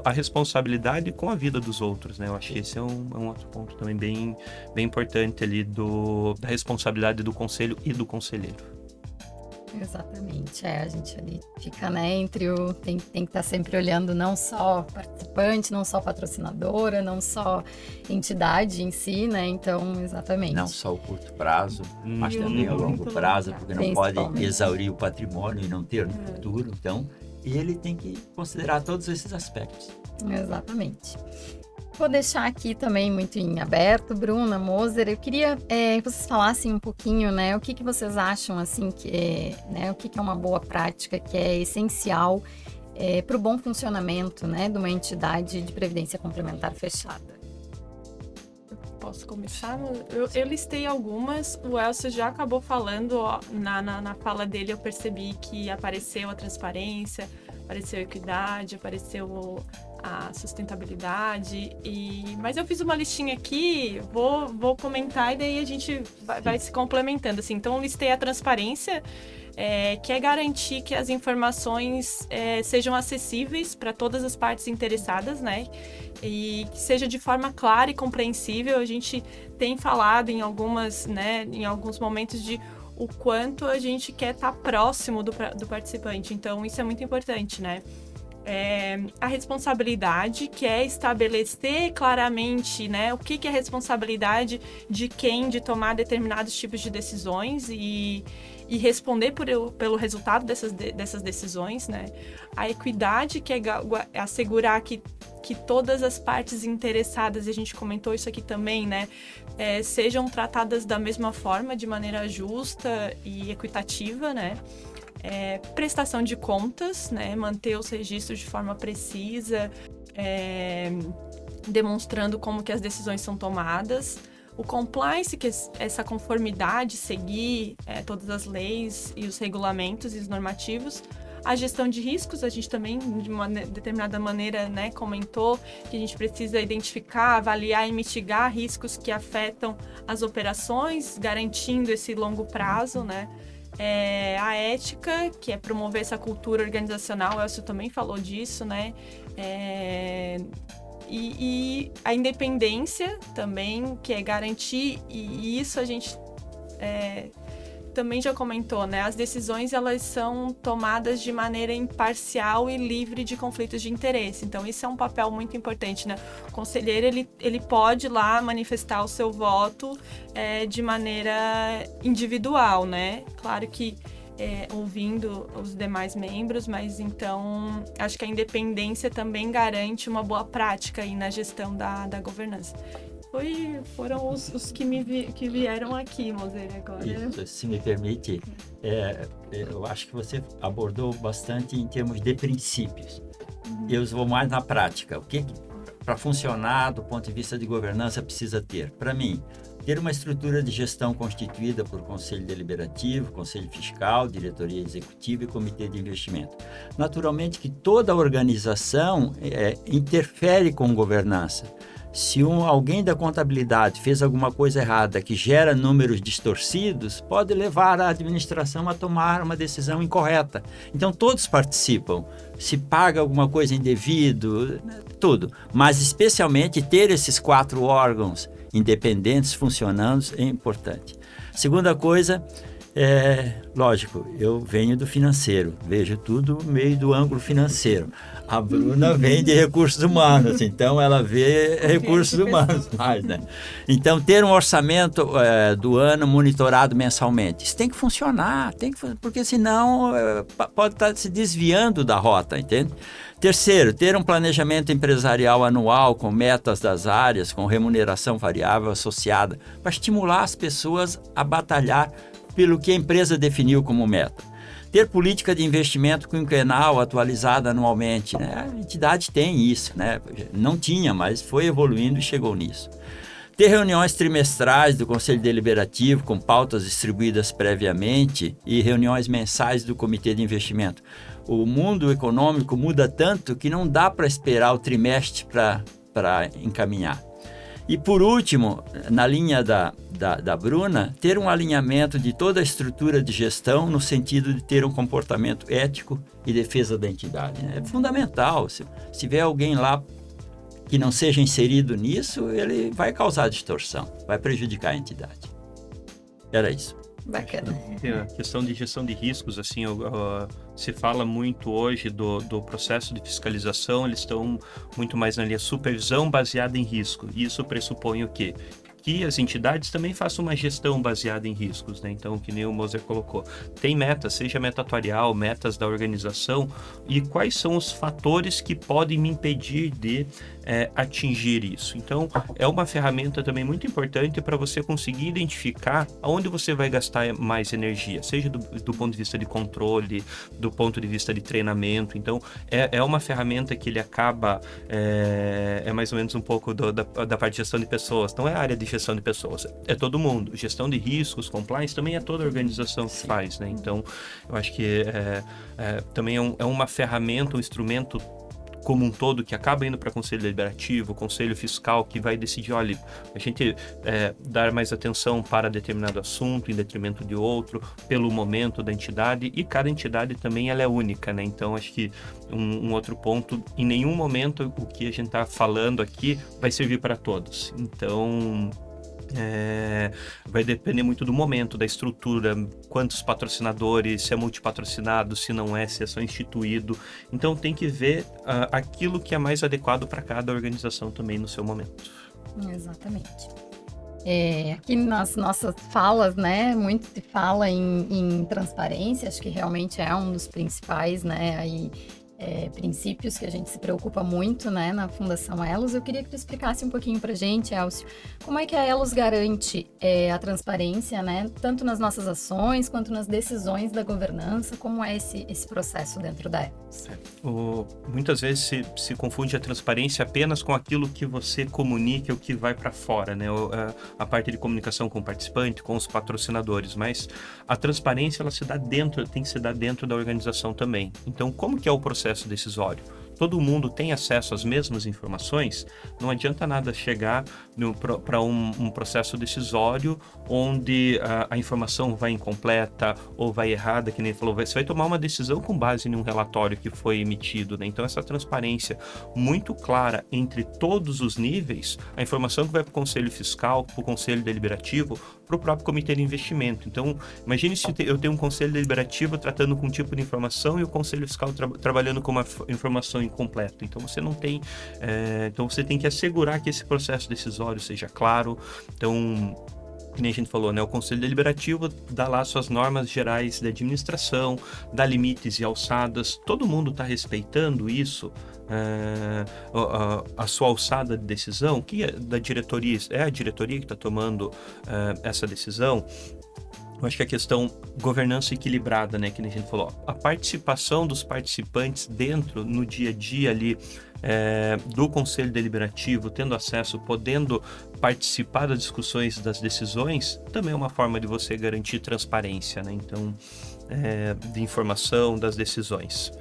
a responsabilidade com a vida dos outros, né? Eu acho que esse é um outro ponto também bem importante ali da responsabilidade do conselho e do conselheiro. Exatamente, a gente ali fica, né, tem que estar sempre olhando não só participante, não só patrocinadora, não só entidade em si, né, então, exatamente. Não só o curto prazo, mas também o longo prazo, porque não pode exaurir o patrimônio e não ter no futuro, então ele tem que considerar todos esses aspectos. Exatamente. Vou deixar aqui também muito em aberto, Bruna, Moser, eu queria que vocês falassem um pouquinho, né, o que vocês acham, assim, o que é uma boa prática, que é essencial para o bom funcionamento, né, de uma entidade de previdência complementar fechada. Posso começar? Eu listei algumas, o Elcio já acabou falando, na fala dele eu percebi que apareceu a transparência, apareceu a equidade, apareceu a sustentabilidade. Mas eu fiz uma listinha aqui, vou comentar e daí a gente vai se complementando. Assim. Então, eu listei a transparência, que é garantir que as informações sejam acessíveis para todas as partes interessadas, né? E que seja de forma clara e compreensível. A gente tem falado em alguns momentos de o quanto a gente quer estar próximo do participante. Então, isso é muito importante, né? A responsabilidade, que é estabelecer claramente, né, o que é a responsabilidade de quem de tomar determinados tipos de decisões e responder pelo resultado dessas decisões, né? A equidade, que é assegurar que todas as partes interessadas, e a gente comentou isso aqui também, né, sejam tratadas da mesma forma, de maneira justa e equitativa, né? Prestação de contas, né? Manter os registros de forma precisa, demonstrando como que as decisões são tomadas. O compliance, que é essa conformidade, seguir todas as leis e os regulamentos e os normativos. A gestão de riscos, a gente também, de uma determinada maneira, né, comentou que a gente precisa identificar, avaliar e mitigar riscos que afetam as operações, garantindo esse longo prazo, né? A ética, que é promover essa cultura organizacional, o Elcio também falou disso, né? E a independência também, que é garantir, e isso a gente também já comentou, né? As decisões, elas são tomadas de maneira imparcial e livre de conflitos de interesse. Então, isso é um papel muito importante, né? O conselheiro, ele pode lá manifestar o seu voto de maneira individual, né? Claro que ouvindo os demais membros, mas então acho que a independência também garante uma boa prática aí na gestão da governança. Foram os que vieram aqui, Moser, agora. Isso, se me permite, eu acho que você abordou bastante em termos de princípios. Eu vou mais na prática. O que para funcionar do ponto de vista de governança precisa ter? Para mim, ter uma estrutura de gestão constituída por Conselho Deliberativo, Conselho Fiscal, Diretoria Executiva e Comitê de Investimento. Naturalmente que toda organização interfere com governança. Se alguém da contabilidade fez alguma coisa errada que gera números distorcidos, pode levar a administração a tomar uma decisão incorreta. Então, todos participam. Se paga alguma coisa indevido, tudo. Mas, especialmente, ter esses 4 órgãos independentes funcionando é importante. Segunda coisa, lógico, eu venho do financeiro, vejo tudo meio do ângulo financeiro. A Bruna vem de recursos humanos, então ela vê recursos humanos mais, né? Então, ter um orçamento do ano monitorado mensalmente, isso tem que funcionar, porque senão pode estar se desviando da rota, entende? Terceiro, ter um planejamento empresarial anual com metas das áreas, com remuneração variável associada, para estimular as pessoas a batalhar pelo que a empresa definiu como meta. Ter política de investimento quinquenal atualizada anualmente, né? A entidade tem isso, né? Não tinha, mas foi evoluindo e chegou nisso. Ter reuniões trimestrais do Conselho Deliberativo com pautas distribuídas previamente e reuniões mensais do Comitê de Investimento. O mundo econômico muda tanto que não dá para esperar o trimestre para encaminhar. E por último, na linha da Bruna, ter um alinhamento de toda a estrutura de gestão no sentido de ter um comportamento ético e defesa da entidade, né? É fundamental. Se tiver alguém lá que não seja inserido nisso, ele vai causar distorção, vai prejudicar a entidade. Era isso. Bacana. A questão de gestão de riscos, assim, se fala muito hoje do processo de fiscalização, eles estão muito mais na linha supervisão baseada em risco. Isso pressupõe o quê? Que as entidades também façam uma gestão baseada em riscos, né? Então, que nem o Moser colocou, tem metas, seja meta atuarial, metas da organização, e quais são os fatores que podem me impedir de atingir isso. Então, é uma ferramenta também muito importante para você conseguir identificar aonde você vai gastar mais energia, seja do ponto de vista de controle, do ponto de vista de treinamento. Então, é uma ferramenta que ele acaba, mais ou menos um pouco da parte de gestão de pessoas. Não é a área de gestão de pessoas, é todo mundo. Gestão de riscos, compliance, também é toda a organização que faz, né? Então, eu acho que também é uma ferramenta, um instrumento como um todo, que acaba indo para Conselho Deliberativo, Conselho Fiscal, que vai decidir, olha, a gente dar mais atenção para determinado assunto em detrimento de outro, pelo momento da entidade, e cada entidade também ela é única, né? Então, acho que um outro ponto, em nenhum momento o que a gente está falando aqui vai servir para todos. Então, vai depender muito do momento, da estrutura, quantos patrocinadores, se é multipatrocinado, se não é, se é só instituído. Então tem que ver aquilo que é mais adequado para cada organização também no seu momento. Exatamente. Aqui nas nossas falas, né, muito se fala em transparência, acho que realmente é um dos principais, né, aí, princípios que a gente se preocupa muito, né, na Fundação Elos. Eu queria que tu explicasse um pouquinho pra gente, Elcio, como é que a Elos garante a transparência, né, tanto nas nossas ações quanto nas decisões da governança, como é esse processo dentro da Elos? Muitas vezes se confunde a transparência apenas com aquilo que você comunica, o que vai para fora, né, a parte de comunicação com o participante, com os patrocinadores, mas a transparência ela tem que se dar dentro da organização também. Então, como que é o processo decisório? Todo mundo tem acesso às mesmas informações, não adianta nada chegar para um processo decisório onde a informação vai incompleta ou vai errada, que nem falou, você vai tomar uma decisão com base em um relatório que foi emitido, né? Então essa transparência muito clara entre todos os níveis, a informação que vai para o Conselho Fiscal, para o Conselho Deliberativo, para o próprio Comitê de Investimento. Então, imagine se eu tenho um Conselho Deliberativo tratando com um tipo de informação e o Conselho Fiscal trabalhando com uma informação incompleta. Então, você não tem... então, você tem que assegurar que esse processo decisório seja claro. Então, que nem a gente falou, né? O Conselho Deliberativo dá lá suas normas gerais de administração, dá limites e alçadas. Todo mundo está respeitando isso? A sua alçada de decisão, que é da diretoria, é a diretoria que está tomando essa decisão. Eu acho que a questão governança equilibrada, né, que a gente falou, a participação dos participantes dentro, no dia a dia ali do Conselho Deliberativo, tendo acesso, podendo participar das discussões, das decisões, também é uma forma de você garantir transparência, né, então, de informação, das decisões.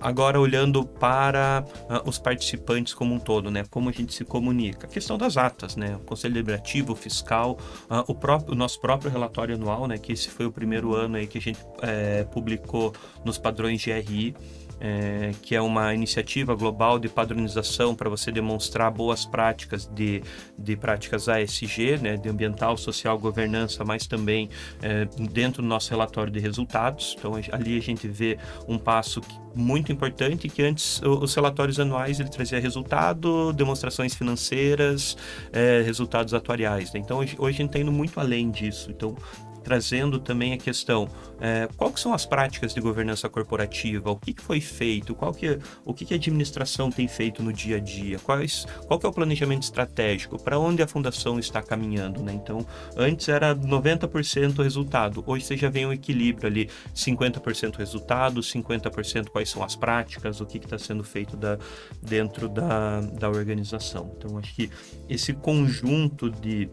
Agora, olhando para os participantes como um todo, né? Como a gente se comunica. A questão das atas, né? O Conselho Deliberativo, o Fiscal, o nosso próprio relatório anual, né? Que esse foi o primeiro ano aí que a gente publicou nos padrões GRI, que é uma iniciativa global de padronização para você demonstrar boas práticas de práticas ASG, né, de ambiental, social, governança, mas também dentro do nosso relatório de resultados. Então, ali a gente vê um passo muito importante, que antes os relatórios anuais ele trazia resultado, demonstrações financeiras, resultados atuariais, né? Então, hoje a gente está indo muito além disso. Então, trazendo também a questão, qual que são as práticas de governança corporativa, o que foi feito, o que a administração tem feito no dia a dia, qual que é o planejamento estratégico, para onde a fundação está caminhando, né? Então, antes era 90% resultado, hoje você já vem um equilíbrio ali, 50% resultado, 50% quais são as práticas, o que está sendo feito dentro da organização. Então, acho que esse conjunto de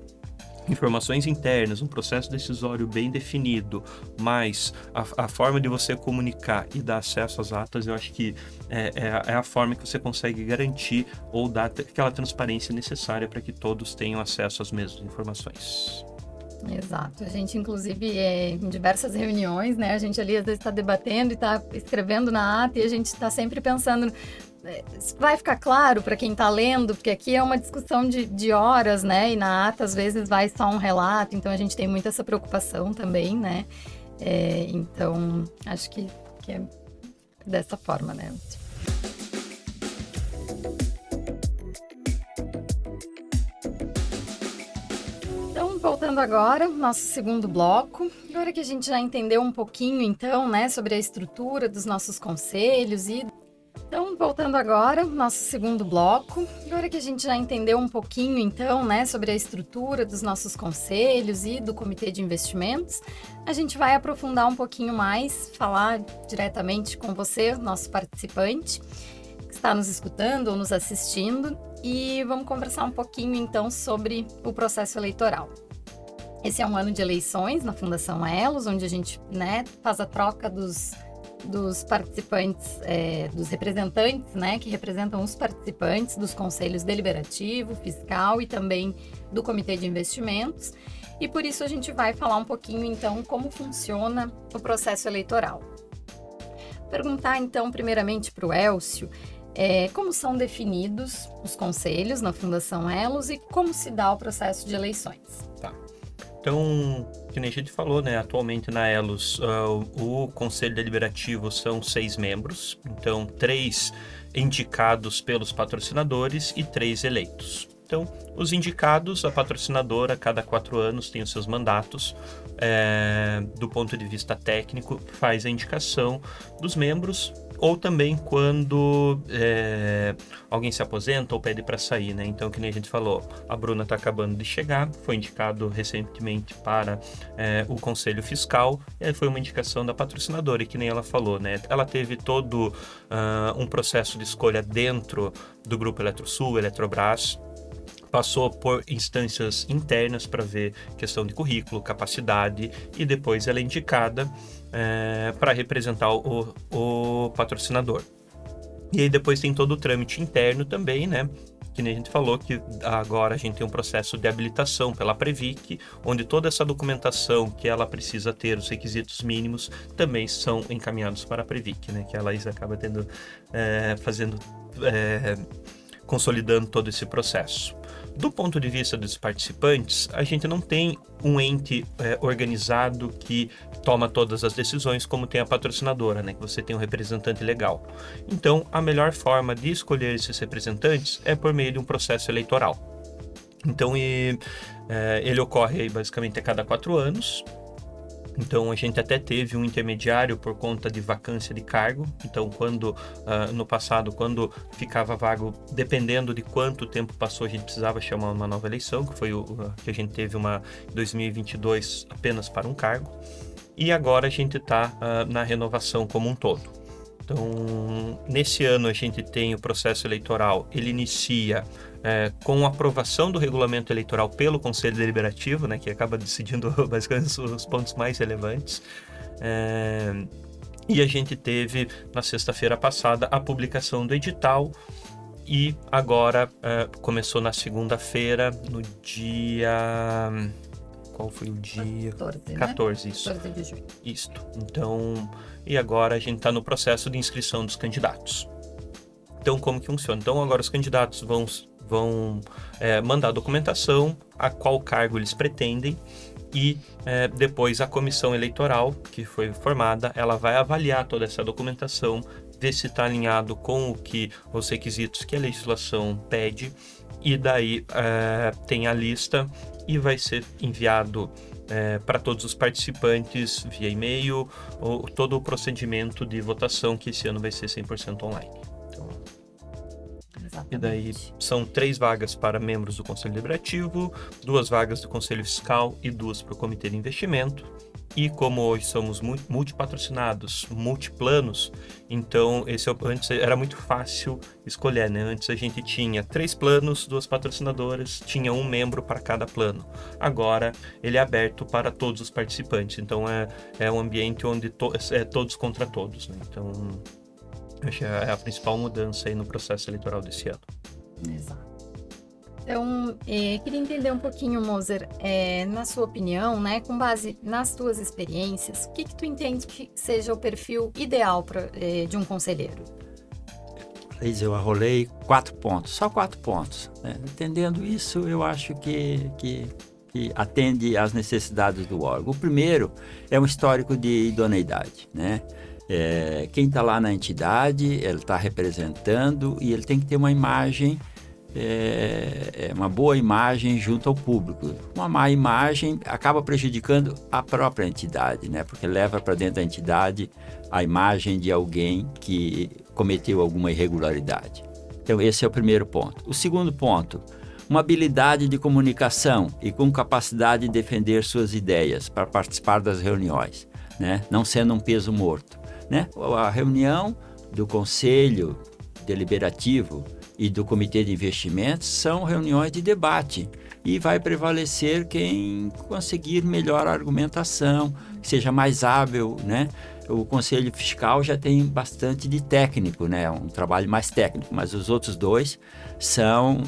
informações internas, um processo decisório bem definido, mas a forma de você comunicar e dar acesso às atas, eu acho que é a forma que você consegue garantir ou dar aquela transparência necessária para que todos tenham acesso às mesmas informações. Exato. A gente, inclusive, em diversas reuniões, né? A gente ali, às vezes, está debatendo e está escrevendo na ata e a gente está sempre pensando... Vai ficar claro para quem está lendo, porque aqui é uma discussão de horas, né? E na ata, às vezes, vai só um relato. Então, a gente tem muito essa preocupação também, né? Então, acho que é dessa forma, né? Então, voltando agora, nosso segundo bloco. Agora que a gente já entendeu um pouquinho, então, né? Sobre a estrutura dos nossos conselhos e... Então, voltando agora, nosso segundo bloco. Agora que a gente já entendeu um pouquinho, então, né, sobre a estrutura dos nossos conselhos e do Comitê de Investimentos, a gente vai aprofundar um pouquinho mais, falar diretamente com você, nosso participante, que está nos escutando ou nos assistindo, e vamos conversar um pouquinho, então, sobre o processo eleitoral. Esse é um ano de eleições na Fundação Elos, onde a gente, né, faz a troca dos dos participantes, dos representantes, né, que representam os participantes dos conselhos deliberativo, fiscal e também do comitê de investimentos. E por isso a gente vai falar um pouquinho, então, como funciona o processo eleitoral. Perguntar, então, primeiramente para o Elcio, como são definidos os conselhos na Fundação Elos e como se dá o processo de eleições. Tá. Então, que nem a gente falou, né? Atualmente na Elos, o Conselho Deliberativo são 6 membros. Então, 3 indicados pelos patrocinadores e 3 eleitos. Então, os indicados, a patrocinadora, a cada 4 anos tem os seus mandatos. Do ponto de vista técnico, faz a indicação dos membros, ou também quando alguém se aposenta ou pede para sair, né? Então, que nem a gente falou, a Bruna está acabando de chegar, foi indicado recentemente para o Conselho Fiscal, e foi uma indicação da patrocinadora, e que nem ela falou, né? Ela teve todo um processo de escolha dentro do Grupo Eletrosul, Eletrobras, passou por instâncias internas para ver questão de currículo, capacidade, e depois ela é indicada para representar o patrocinador. E aí depois tem todo o trâmite interno também, né? Que nem a gente falou, que agora a gente tem um processo de habilitação pela Previc, onde toda essa documentação que ela precisa ter, os requisitos mínimos, também são encaminhados para a Previc, né? Que a Laís acaba consolidando todo esse processo. Do ponto de vista dos participantes, a gente não tem um ente organizado que toma todas as decisões, como tem a patrocinadora, né? Que você tem um representante legal. Então, a melhor forma de escolher esses representantes é por meio de um processo eleitoral. Então, ele ocorre aí, basicamente a cada 4 anos. Então, a gente até teve um intermediário por conta de vacância de cargo. Então, no passado, quando ficava vago, dependendo de quanto tempo passou, a gente precisava chamar uma nova eleição, que foi que a gente teve uma 2022 apenas para um cargo. E agora a gente está na renovação como um todo. Então, nesse ano a gente tem o processo eleitoral, ele inicia com a aprovação do regulamento eleitoral pelo Conselho Deliberativo, né, que acaba decidindo basicamente os pontos mais relevantes. E a gente teve, na sexta-feira passada, a publicação do edital, e agora começou na segunda-feira, no dia... Qual foi o dia? 14, isso. 14 de junho. Isso. Então, e agora a gente está no processo de inscrição dos candidatos. Então, como que funciona? Então, agora os candidatos vão mandar a documentação, a qual cargo eles pretendem, e depois a comissão eleitoral, que foi formada, ela vai avaliar toda essa documentação, ver se está alinhado com os requisitos que a legislação pede, e daí tem a lista e vai ser enviado para todos os participantes via e-mail, todo o procedimento de votação, que esse ano vai ser 100% online. Então, e daí são 3 vagas para membros do Conselho Deliberativo, 2 vagas do Conselho Fiscal e 2 para o Comitê de Investimento. E como hoje somos multipatrocinados, multiplanos, então antes era muito fácil escolher, né? Antes a gente tinha 3 planos, 2 patrocinadoras, tinha um membro para cada plano. Agora ele é aberto para todos os participantes, então é um ambiente onde é todos contra todos, né? Então, acho que é a principal mudança aí no processo eleitoral desse ano. Exato. Então, queria entender um pouquinho, Moser, na sua opinião, né, com base nas tuas experiências, o que tu entende que seja o perfil ideal de um conselheiro? Eu arrolei 4 pontos, só 4 pontos. Né? Entendendo isso, eu acho que atende às necessidades do órgão. O primeiro é um histórico de idoneidade, né? Quem está lá na entidade, ele está representando e ele tem que ter uma imagem, uma boa imagem junto ao público. Uma má imagem acaba prejudicando a própria entidade, né? Porque leva para dentro da entidade a imagem de alguém que cometeu alguma irregularidade. Então, esse é o primeiro ponto. O segundo ponto, uma habilidade de comunicação e com capacidade de defender suas ideias para participar das reuniões, né? Não sendo um peso morto, né? A reunião do Conselho Deliberativo e do Comitê de Investimentos são reuniões de debate e vai prevalecer quem conseguir melhor argumentação, que seja mais hábil, né? O Conselho Fiscal já tem bastante de técnico, né? Um trabalho mais técnico, mas os outros dois são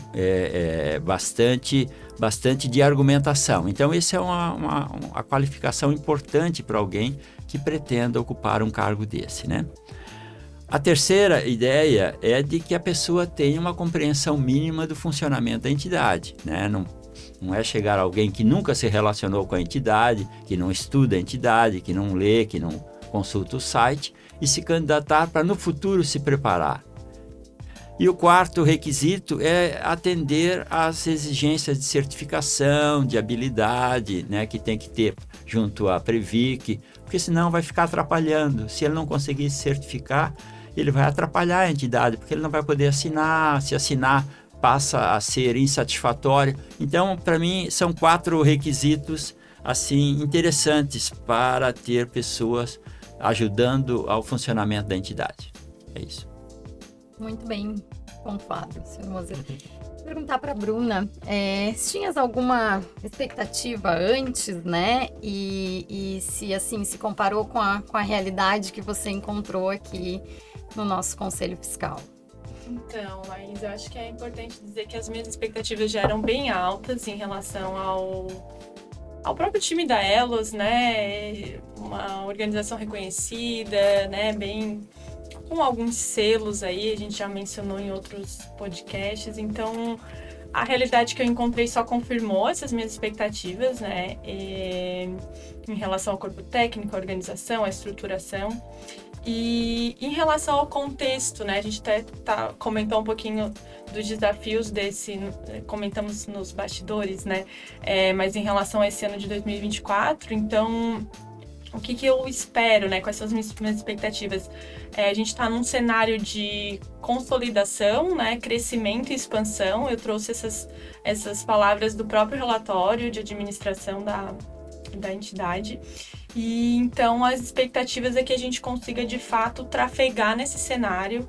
bastante de argumentação. Então, isso é uma qualificação importante para alguém que pretenda ocupar um cargo desse, né? A terceira ideia é de que a pessoa tenha uma compreensão mínima do funcionamento da entidade, né? Não é chegar alguém que nunca se relacionou com a entidade, que não estuda a entidade, que não lê, que não consulta o site e se candidatar para no futuro se preparar. E o quarto requisito é atender às exigências de certificação, de habilidade, né, que tem que ter junto à Previc, porque senão vai ficar atrapalhando. Se ele não conseguir se certificar, ele vai atrapalhar a entidade, porque ele não vai poder assinar, se assinar passa a ser insatisfatório. Então, para mim, são 4 requisitos assim interessantes para ter pessoas ajudando ao funcionamento da entidade. É isso. Muito bem pontuado, senhor Moser. Vou perguntar para a Bruna, se tinhas alguma expectativa antes, né? E se assim se comparou com a realidade que você encontrou aqui no nosso Conselho Fiscal. Então, Laís, eu acho que é importante dizer que as minhas expectativas já eram bem altas em relação ao próprio time da Elos, né? Uma organização reconhecida, né? Bem com alguns selos aí, a gente já mencionou em outros podcasts. Então, a realidade que eu encontrei só confirmou essas minhas expectativas, né? Em relação ao corpo técnico, à organização, à estruturação. E em relação ao contexto, né? A gente até comentou um pouquinho dos desafios comentamos nos bastidores, né? Mas em relação a esse ano de 2024, então, o que eu espero, né? Quais são as minhas expectativas? A gente está num cenário de consolidação, né? Crescimento e expansão. Eu trouxe essas palavras do próprio relatório de administração da entidade. E então as expectativas é que a gente consiga de fato trafegar nesse cenário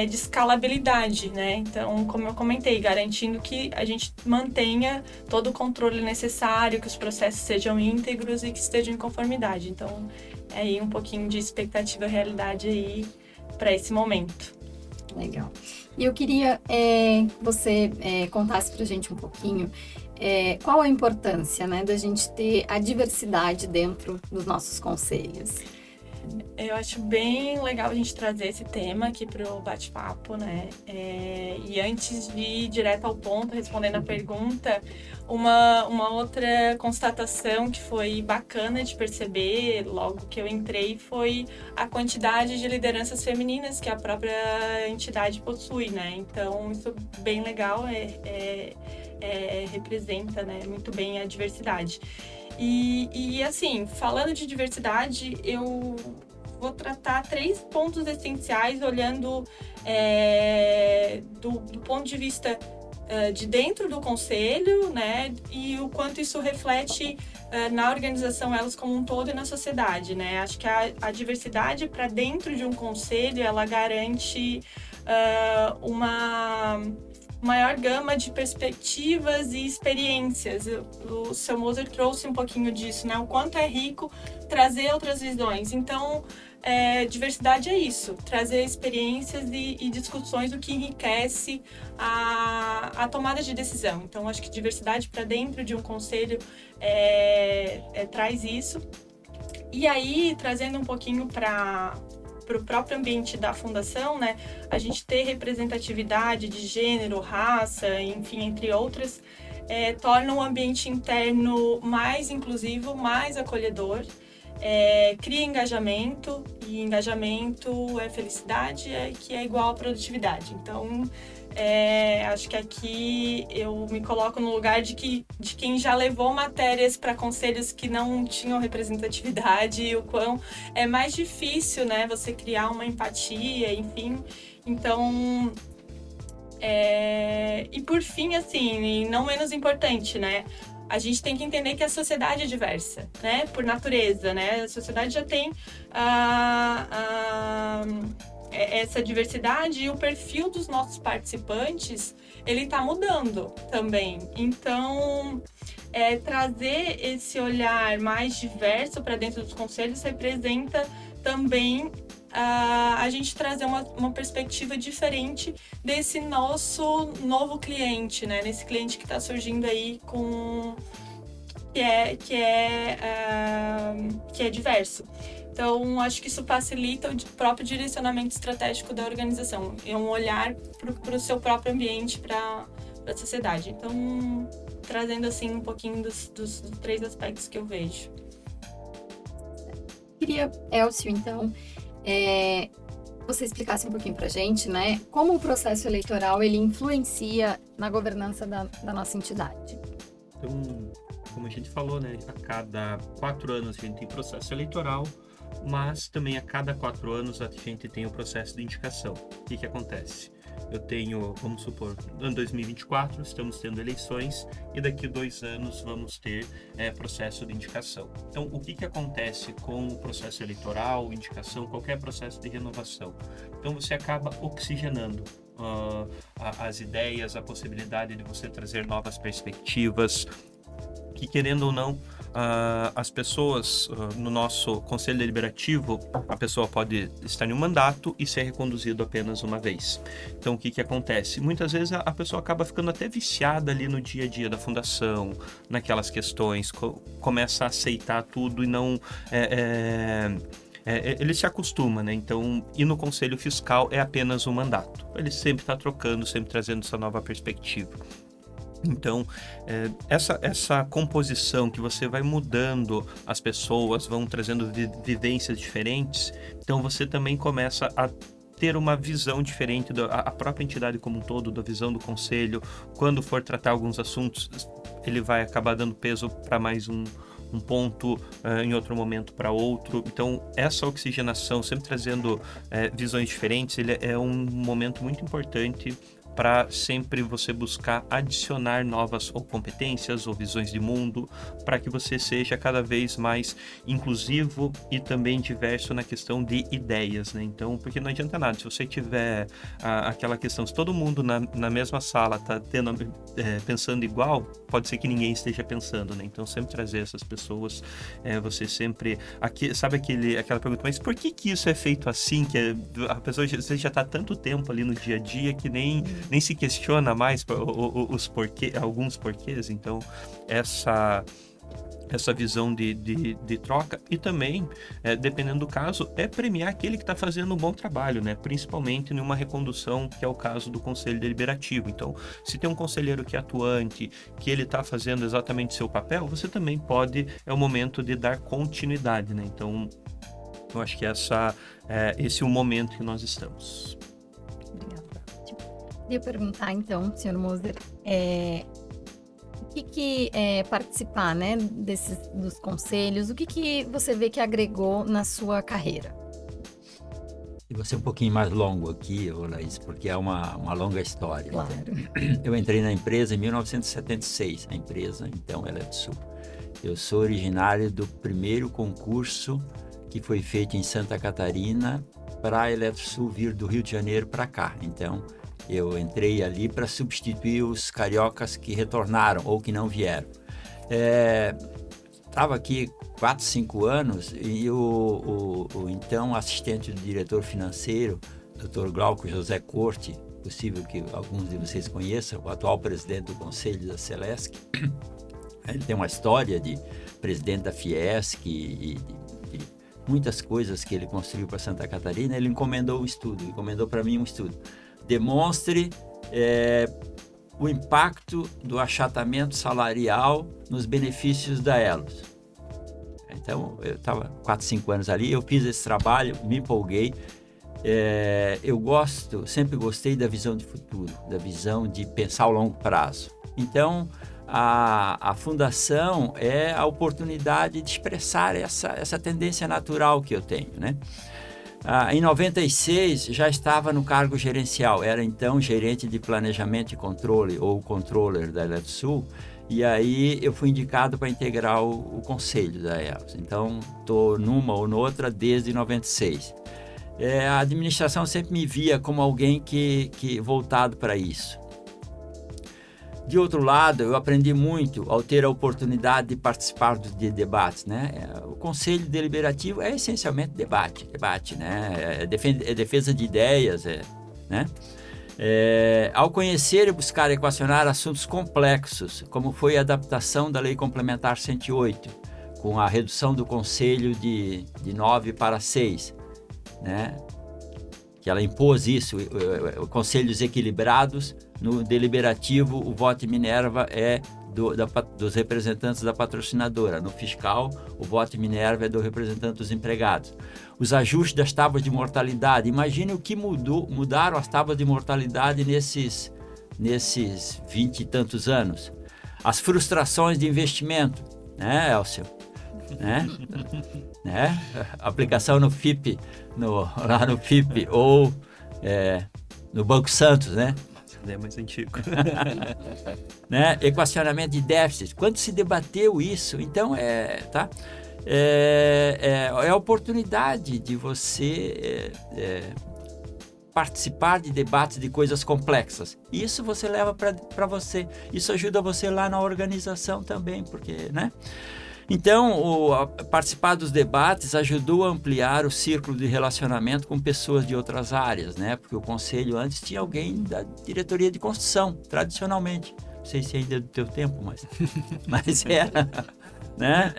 de escalabilidade, né? Então, como eu comentei, garantindo que a gente mantenha todo o controle necessário, que os processos sejam íntegros e que estejam em conformidade. Então, é aí um pouquinho de expectativa e realidade aí para esse momento. Legal. E eu queria que você contasse para a gente um pouquinho qual a importância, né, da gente ter a diversidade dentro dos nossos conselhos. Eu acho bem legal a gente trazer esse tema aqui para o bate-papo, né? E antes de ir direto ao ponto, respondendo a pergunta, uma outra constatação que foi bacana de perceber logo que eu entrei foi a quantidade de lideranças femininas que a própria entidade possui, né? Então, isso é bem legal, representa, né, muito bem a diversidade. E assim, falando de diversidade, eu vou tratar 3 pontos essenciais, olhando do ponto de vista de dentro do conselho, né, e o quanto isso reflete na organização Elos como um todo e na sociedade, né? Acho que a diversidade para dentro de um conselho, ela garante uma maior gama de perspectivas e experiências. O seu Moser trouxe um pouquinho disso, né? O quanto é rico trazer outras visões. Então, diversidade é isso, trazer experiências e discussões, o que enriquece a tomada de decisão. Então, acho que diversidade para dentro de um conselho traz isso. E aí, trazendo um pouquinho para o próprio ambiente da fundação, né, a gente ter representatividade de gênero, raça, enfim, entre outras, torna o ambiente interno mais inclusivo, mais acolhedor, cria engajamento, e engajamento é felicidade, que é igual a produtividade. Então, acho que aqui eu me coloco no lugar de quem já levou matérias para conselhos que não tinham representatividade, e o quão é mais difícil, né, você criar uma empatia, enfim. Então, e por fim, assim, e não menos importante, né, a gente tem que entender que a sociedade é diversa, né, por natureza, né, a sociedade já tem essa diversidade e o perfil dos nossos participantes, ele está mudando também. Então, trazer esse olhar mais diverso para dentro dos conselhos representa também a gente trazer uma perspectiva diferente desse nosso novo cliente, né? Nesse cliente que está surgindo aí que é diverso. Então, acho que isso facilita o próprio direcionamento estratégico da organização. É um olhar para o seu próprio ambiente, para a sociedade. Então, trazendo assim um pouquinho dos 3 aspectos que eu vejo. Queria, Elcio, então, você explicasse um pouquinho para a gente, né, como o processo eleitoral ele influencia na governança da nossa entidade. Então, como a gente falou, né, a cada 4 anos a gente tem processo eleitoral, mas também a cada 4 anos a gente tem o processo de indicação. O que acontece? Eu tenho, vamos supor, no ano 2024 estamos tendo eleições e daqui a 2 anos vamos ter processo de indicação. Então, o que acontece com o processo eleitoral, indicação, qualquer processo de renovação? Então, você acaba oxigenando as ideias, a possibilidade de você trazer novas perspectivas, que querendo ou não, as pessoas no nosso Conselho Deliberativo, a pessoa pode estar em um mandato e ser reconduzido apenas uma vez. Então, o que acontece? Muitas vezes a pessoa acaba ficando até viciada ali no dia a dia da fundação, naquelas questões, começa a aceitar tudo e não... ele se acostuma, né? Então, e no Conselho Fiscal é apenas um mandato. Ele sempre está trocando, sempre trazendo essa nova perspectiva. Então, essa composição que você vai mudando, as pessoas vão trazendo vivências diferentes, então você também começa a ter uma visão diferente da própria entidade como um todo, da visão do conselho. Quando for tratar alguns assuntos, ele vai acabar dando peso para mais um ponto, em outro momento para outro. Então, essa oxigenação, sempre trazendo visões diferentes, ele é um momento muito importante para sempre você buscar adicionar novas ou competências ou visões de mundo, para que você seja cada vez mais inclusivo e também diverso na questão de ideias, né? Então, porque não adianta nada, se você tiver aquela questão, se todo mundo na mesma sala está pensando igual, pode ser que ninguém esteja pensando, né? Então, sempre trazer essas pessoas, você sempre... sabe aquela pergunta, mas por que isso é feito assim? Que a pessoa você já está tanto tempo ali no dia a dia que nem se questiona mais alguns porquês. Então, essa visão de troca e também, dependendo do caso, premiar aquele que está fazendo um bom trabalho, né? Principalmente numa recondução, que é o caso do Conselho Deliberativo. Então, se tem um conselheiro que é atuante, que ele está fazendo exatamente seu papel, você também é o momento de dar continuidade, né? Então, eu acho que esse é o momento que nós estamos. Queria perguntar, então, senhor Moser, o que participar, né, dos conselhos, o que você vê que agregou na sua carreira? E vou ser um pouquinho mais longo aqui, Laís, porque é uma longa história. Claro. Eu entrei na empresa em 1976, a empresa, então, Eletsul. Eu sou originário do primeiro concurso que foi feito em Santa Catarina para a Eletsul vir do Rio de Janeiro para cá. Então, eu entrei ali para substituir os cariocas que retornaram ou que não vieram. Estava aqui 4, 5 anos e o então assistente do diretor financeiro, Dr. Glauco José Corte, possível que alguns de vocês conheçam, o atual presidente do Conselho da Celesc. Ele tem uma história de presidente da Fiesc e de muitas coisas que ele construiu para Santa Catarina. Ele encomendou para mim um estudo. Demonstre o impacto do achatamento salarial nos benefícios da Elos. Então, eu estava 4, 5 anos ali, eu fiz esse trabalho, me empolguei. Eu sempre gostei da visão de futuro, da visão de pensar ao longo prazo. Então, a fundação é a oportunidade de expressar essa tendência natural que eu tenho, né? Em 96, já estava no cargo gerencial, era então gerente de planejamento e controle, ou controller da Eletsul, e aí eu fui indicado para integrar o conselho da Elos. Então, estou numa ou noutra desde 96. a administração sempre me via como alguém que voltado para isso. De outro lado, eu aprendi muito ao ter a oportunidade de participar de debates, né? O Conselho Deliberativo é essencialmente debate, né? É defesa de ideias, né? Ao conhecer e buscar equacionar assuntos complexos, como foi a adaptação da Lei Complementar 108, com a redução do Conselho de 9 para 6, né? Que ela impôs isso, conselhos equilibrados. No deliberativo, o voto em Minerva é dos representantes da patrocinadora. No fiscal, o voto em Minerva é do representante dos empregados. Os ajustes das tábuas de mortalidade. Imagine o que mudaram as tábuas de mortalidade nesses 20 e tantos anos. As frustrações de investimento, né, Elcio? Né? Aplicação no FIP, lá no FIP ou no Banco Santos, né? É mais antigo. Né? Equacionamento de déficit. Quando se debateu isso, então é a oportunidade de você participar de debates de coisas complexas. Isso você leva para você. Isso ajuda você lá na organização também, porque, né? Então, participar dos debates ajudou a ampliar o círculo de relacionamento com pessoas de outras áreas, né? Porque o conselho antes tinha alguém da diretoria de construção, tradicionalmente. Não sei se ainda é do teu tempo, mas era, né?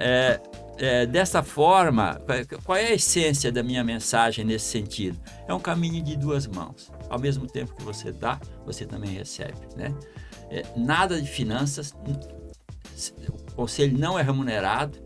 Dessa forma, qual é a essência da minha mensagem nesse sentido? É um caminho de duas mãos. Ao mesmo tempo que você dá, você também recebe, né? Nada de finanças. O conselho não é remunerado,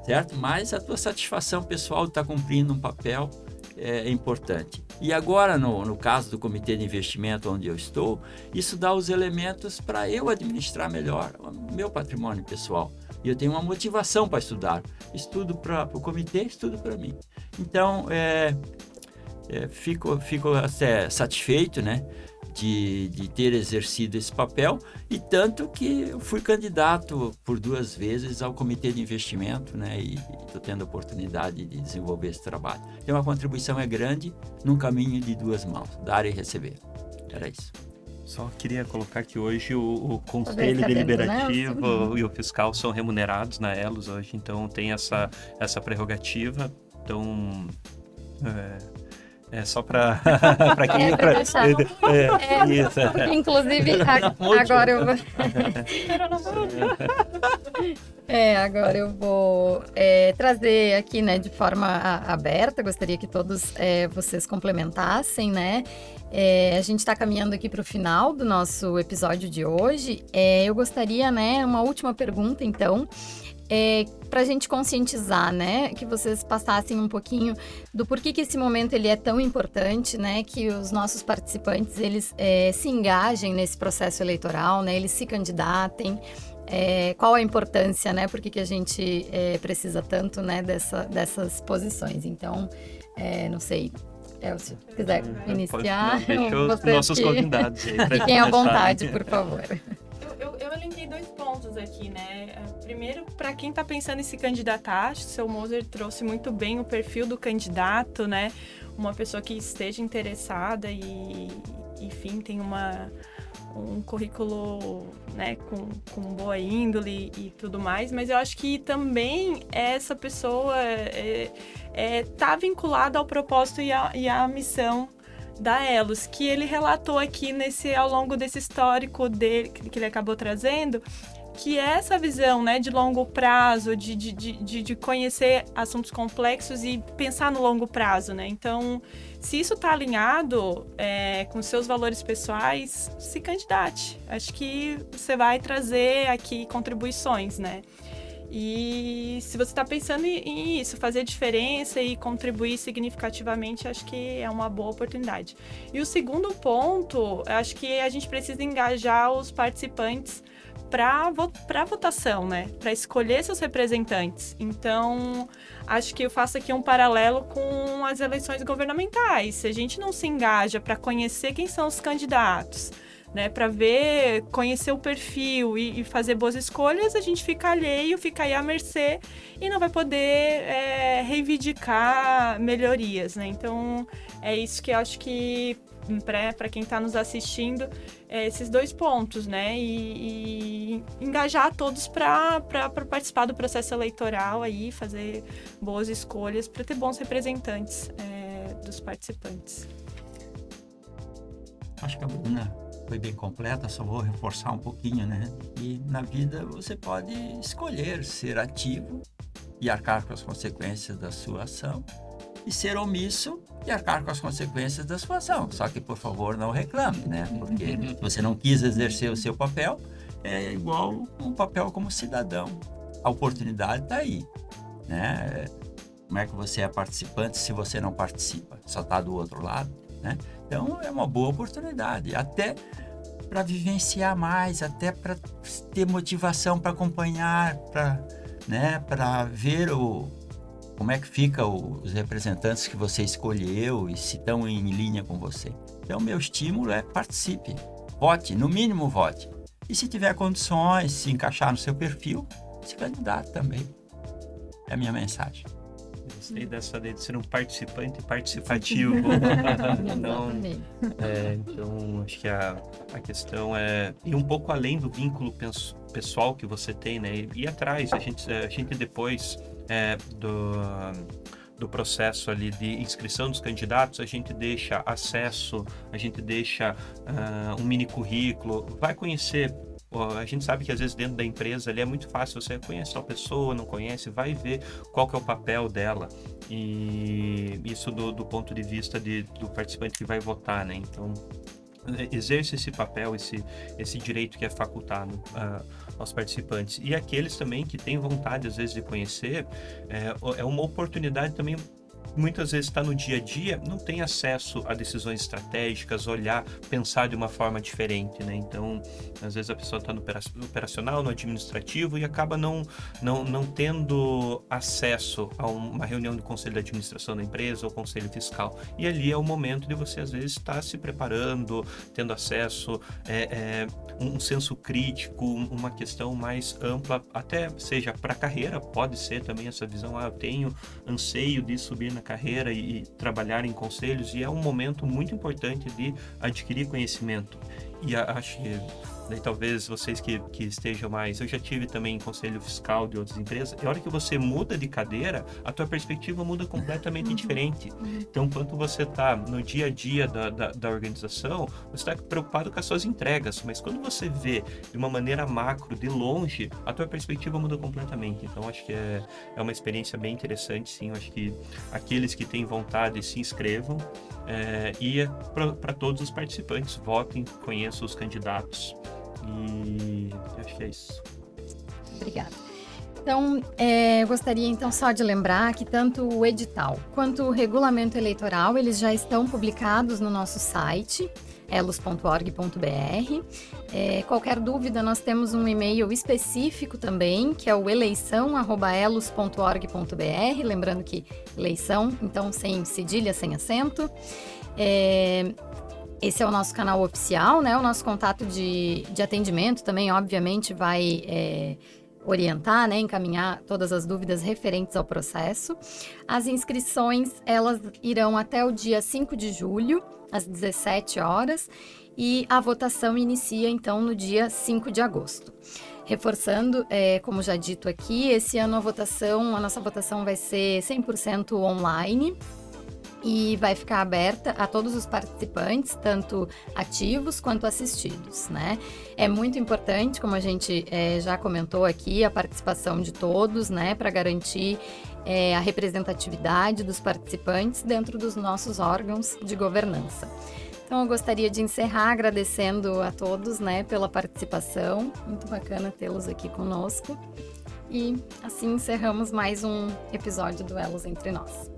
certo? Mas a tua satisfação pessoal de estar cumprindo um papel é importante. E agora, no caso do comitê de investimento onde eu estou, isso dá os elementos para eu administrar melhor o meu patrimônio pessoal. E eu tenho uma motivação para estudar. Estudo para o comitê, estudo para mim. Então, fico até satisfeito, né? De ter exercido esse papel, e tanto que eu fui candidato por 2 vezes ao comitê de investimento, né? E estou tendo a oportunidade de desenvolver esse trabalho. Então a contribuição é grande num caminho de 2 mãos, dar e receber. Era isso. Só queria colocar que hoje o Conselho Deliberativo e o Fiscal são remunerados na Elos hoje, então tem essa prerrogativa. Então, só para quem... isso. Inclusive, agora eu vou... agora eu vou trazer aqui, né, de forma aberta. Gostaria que todos vocês complementassem, né? A gente está caminhando aqui para o final do nosso episódio de hoje. Eu gostaria, né, uma última pergunta, então, para a gente conscientizar, né, que vocês passassem um pouquinho do porquê que esse momento ele é tão importante, né, que os nossos participantes eles se engajem nesse processo eleitoral, né, eles se candidatem. Qual a importância, né, por que a gente precisa tanto, né, dessas posições. Então, não sei... se quiser iniciar, deixa os nossos convidados aí. Fiquem à vontade, por favor. Eu elenquei 2 pontos aqui, né? Primeiro, para quem está pensando em se candidatar, acho que o seu Moser trouxe muito bem o perfil do candidato, né? Uma pessoa que esteja interessada e, enfim, tem um currículo, né, com boa índole e tudo mais, mas eu acho que também essa pessoa tá vinculada ao propósito e à missão da Elos, que ele relatou aqui ao longo desse histórico dele, que ele acabou trazendo, que é essa visão, né, de longo prazo, de conhecer assuntos complexos e pensar no longo prazo, né? Então, se isso está alinhado com seus valores pessoais, se candidate. Acho que você vai trazer aqui contribuições, né? E se você está pensando em isso, fazer diferença e contribuir significativamente, acho que é uma boa oportunidade. E o segundo ponto, acho que a gente precisa engajar os participantes para votação, né? Para escolher seus representantes. Então, acho que eu faço aqui um paralelo com as eleições governamentais. Se a gente não se engaja para conhecer quem são os candidatos, né? Para ver, conhecer o perfil e fazer boas escolhas, a gente fica alheio, fica aí à mercê e não vai poder reivindicar melhorias, né? Então, é isso que eu acho que, para quem está nos assistindo, esses 2 pontos, né? E engajar todos para participar do processo eleitoral aí, fazer boas escolhas, para ter bons representantes dos participantes. Acho que a Bruna foi bem completa, só vou reforçar um pouquinho, né? E na vida você pode escolher ser ativo e arcar com as consequências da sua ação, e ser omisso e arcar com as consequências da sua ação. Só que, por favor, não reclame, né? Porque se você não quis exercer o seu papel, é igual um papel como cidadão. A oportunidade está aí, né? Como é que você é participante se você não participa? Só está do outro lado, né? Então, é uma boa oportunidade, até para vivenciar mais, até para ter motivação para acompanhar, para ver como é que ficam os representantes que você escolheu e se estão em linha com você. Então, meu estímulo é participe, vote, no mínimo vote. E se tiver condições, se encaixar no seu perfil, se candidate também. É a minha mensagem. Gostei dessa ideia de ser um participante participativo. Então, acho que a questão é ir um pouco além do vínculo pessoal que você tem, né? Ir atrás. A gente depois do processo ali de inscrição dos candidatos, a gente deixa acesso, a gente deixa um mini currículo, vai conhecer. A gente sabe que às vezes dentro da empresa ali é muito fácil, você conhece a pessoa, não conhece, vai ver qual que é o papel dela, e isso do ponto de vista do participante que vai votar, né? Então, exerce esse papel, esse direito que é facultado aos participantes. E aqueles também que têm vontade às vezes de conhecer, é uma oportunidade também. Muitas vezes está no dia a dia, não tem acesso a decisões estratégicas, olhar, pensar de uma forma diferente, né? Então, às vezes a pessoa está no operacional, no administrativo e acaba não tendo acesso a uma reunião do conselho de administração da empresa ou conselho fiscal. E ali é o momento de você, às vezes, estar se preparando, tendo acesso, um senso crítico, uma questão mais ampla, até seja para a carreira, pode ser também essa visão, eu tenho anseio de subir na carreira e trabalhar em conselhos, e é um momento muito importante de adquirir conhecimento. E acho que daí talvez vocês que estejam mais... Eu já tive também em conselho fiscal de outras empresas, e a hora que você muda de cadeira, a tua perspectiva muda completamente diferente. Então, quando você está no dia a dia da organização, você está preocupado com as suas entregas, mas quando você vê de uma maneira macro, de longe, a tua perspectiva muda completamente. Então, acho que é uma experiência bem interessante, sim. Eu acho que aqueles que têm vontade se inscrevam, e para todos os participantes, votem, conheçam os candidatos. E acho que é isso. Obrigada. Então, eu gostaria então só de lembrar que tanto o edital quanto o regulamento eleitoral, eles já estão publicados no nosso site, elos.org.br. Qualquer dúvida, nós temos um e-mail específico também, que é o eleição@elos.org.br, lembrando que eleição, então sem cedilha, sem acento. Esse é o nosso canal oficial, né? O nosso contato de atendimento também, obviamente, vai orientar, né? Encaminhar todas as dúvidas referentes ao processo. As inscrições, elas irão até o dia 5 de julho, às 17 horas, e a votação inicia, então, no dia 5 de agosto. Reforçando, como já dito aqui, esse ano a nossa votação vai ser 100% online, e vai ficar aberta a todos os participantes, tanto ativos quanto assistidos, né? É muito importante, como a gente já comentou aqui, a participação de todos, né? Para garantir a representatividade dos participantes dentro dos nossos órgãos de governança. Então, eu gostaria de encerrar agradecendo a todos, né? Pela participação. Muito bacana tê-los aqui conosco. E assim encerramos mais um episódio do Elos Entre Nós.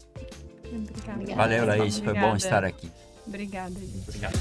Obrigada. Valeu, Laís. Foi bom estar aqui. Obrigada, gente. Obrigado.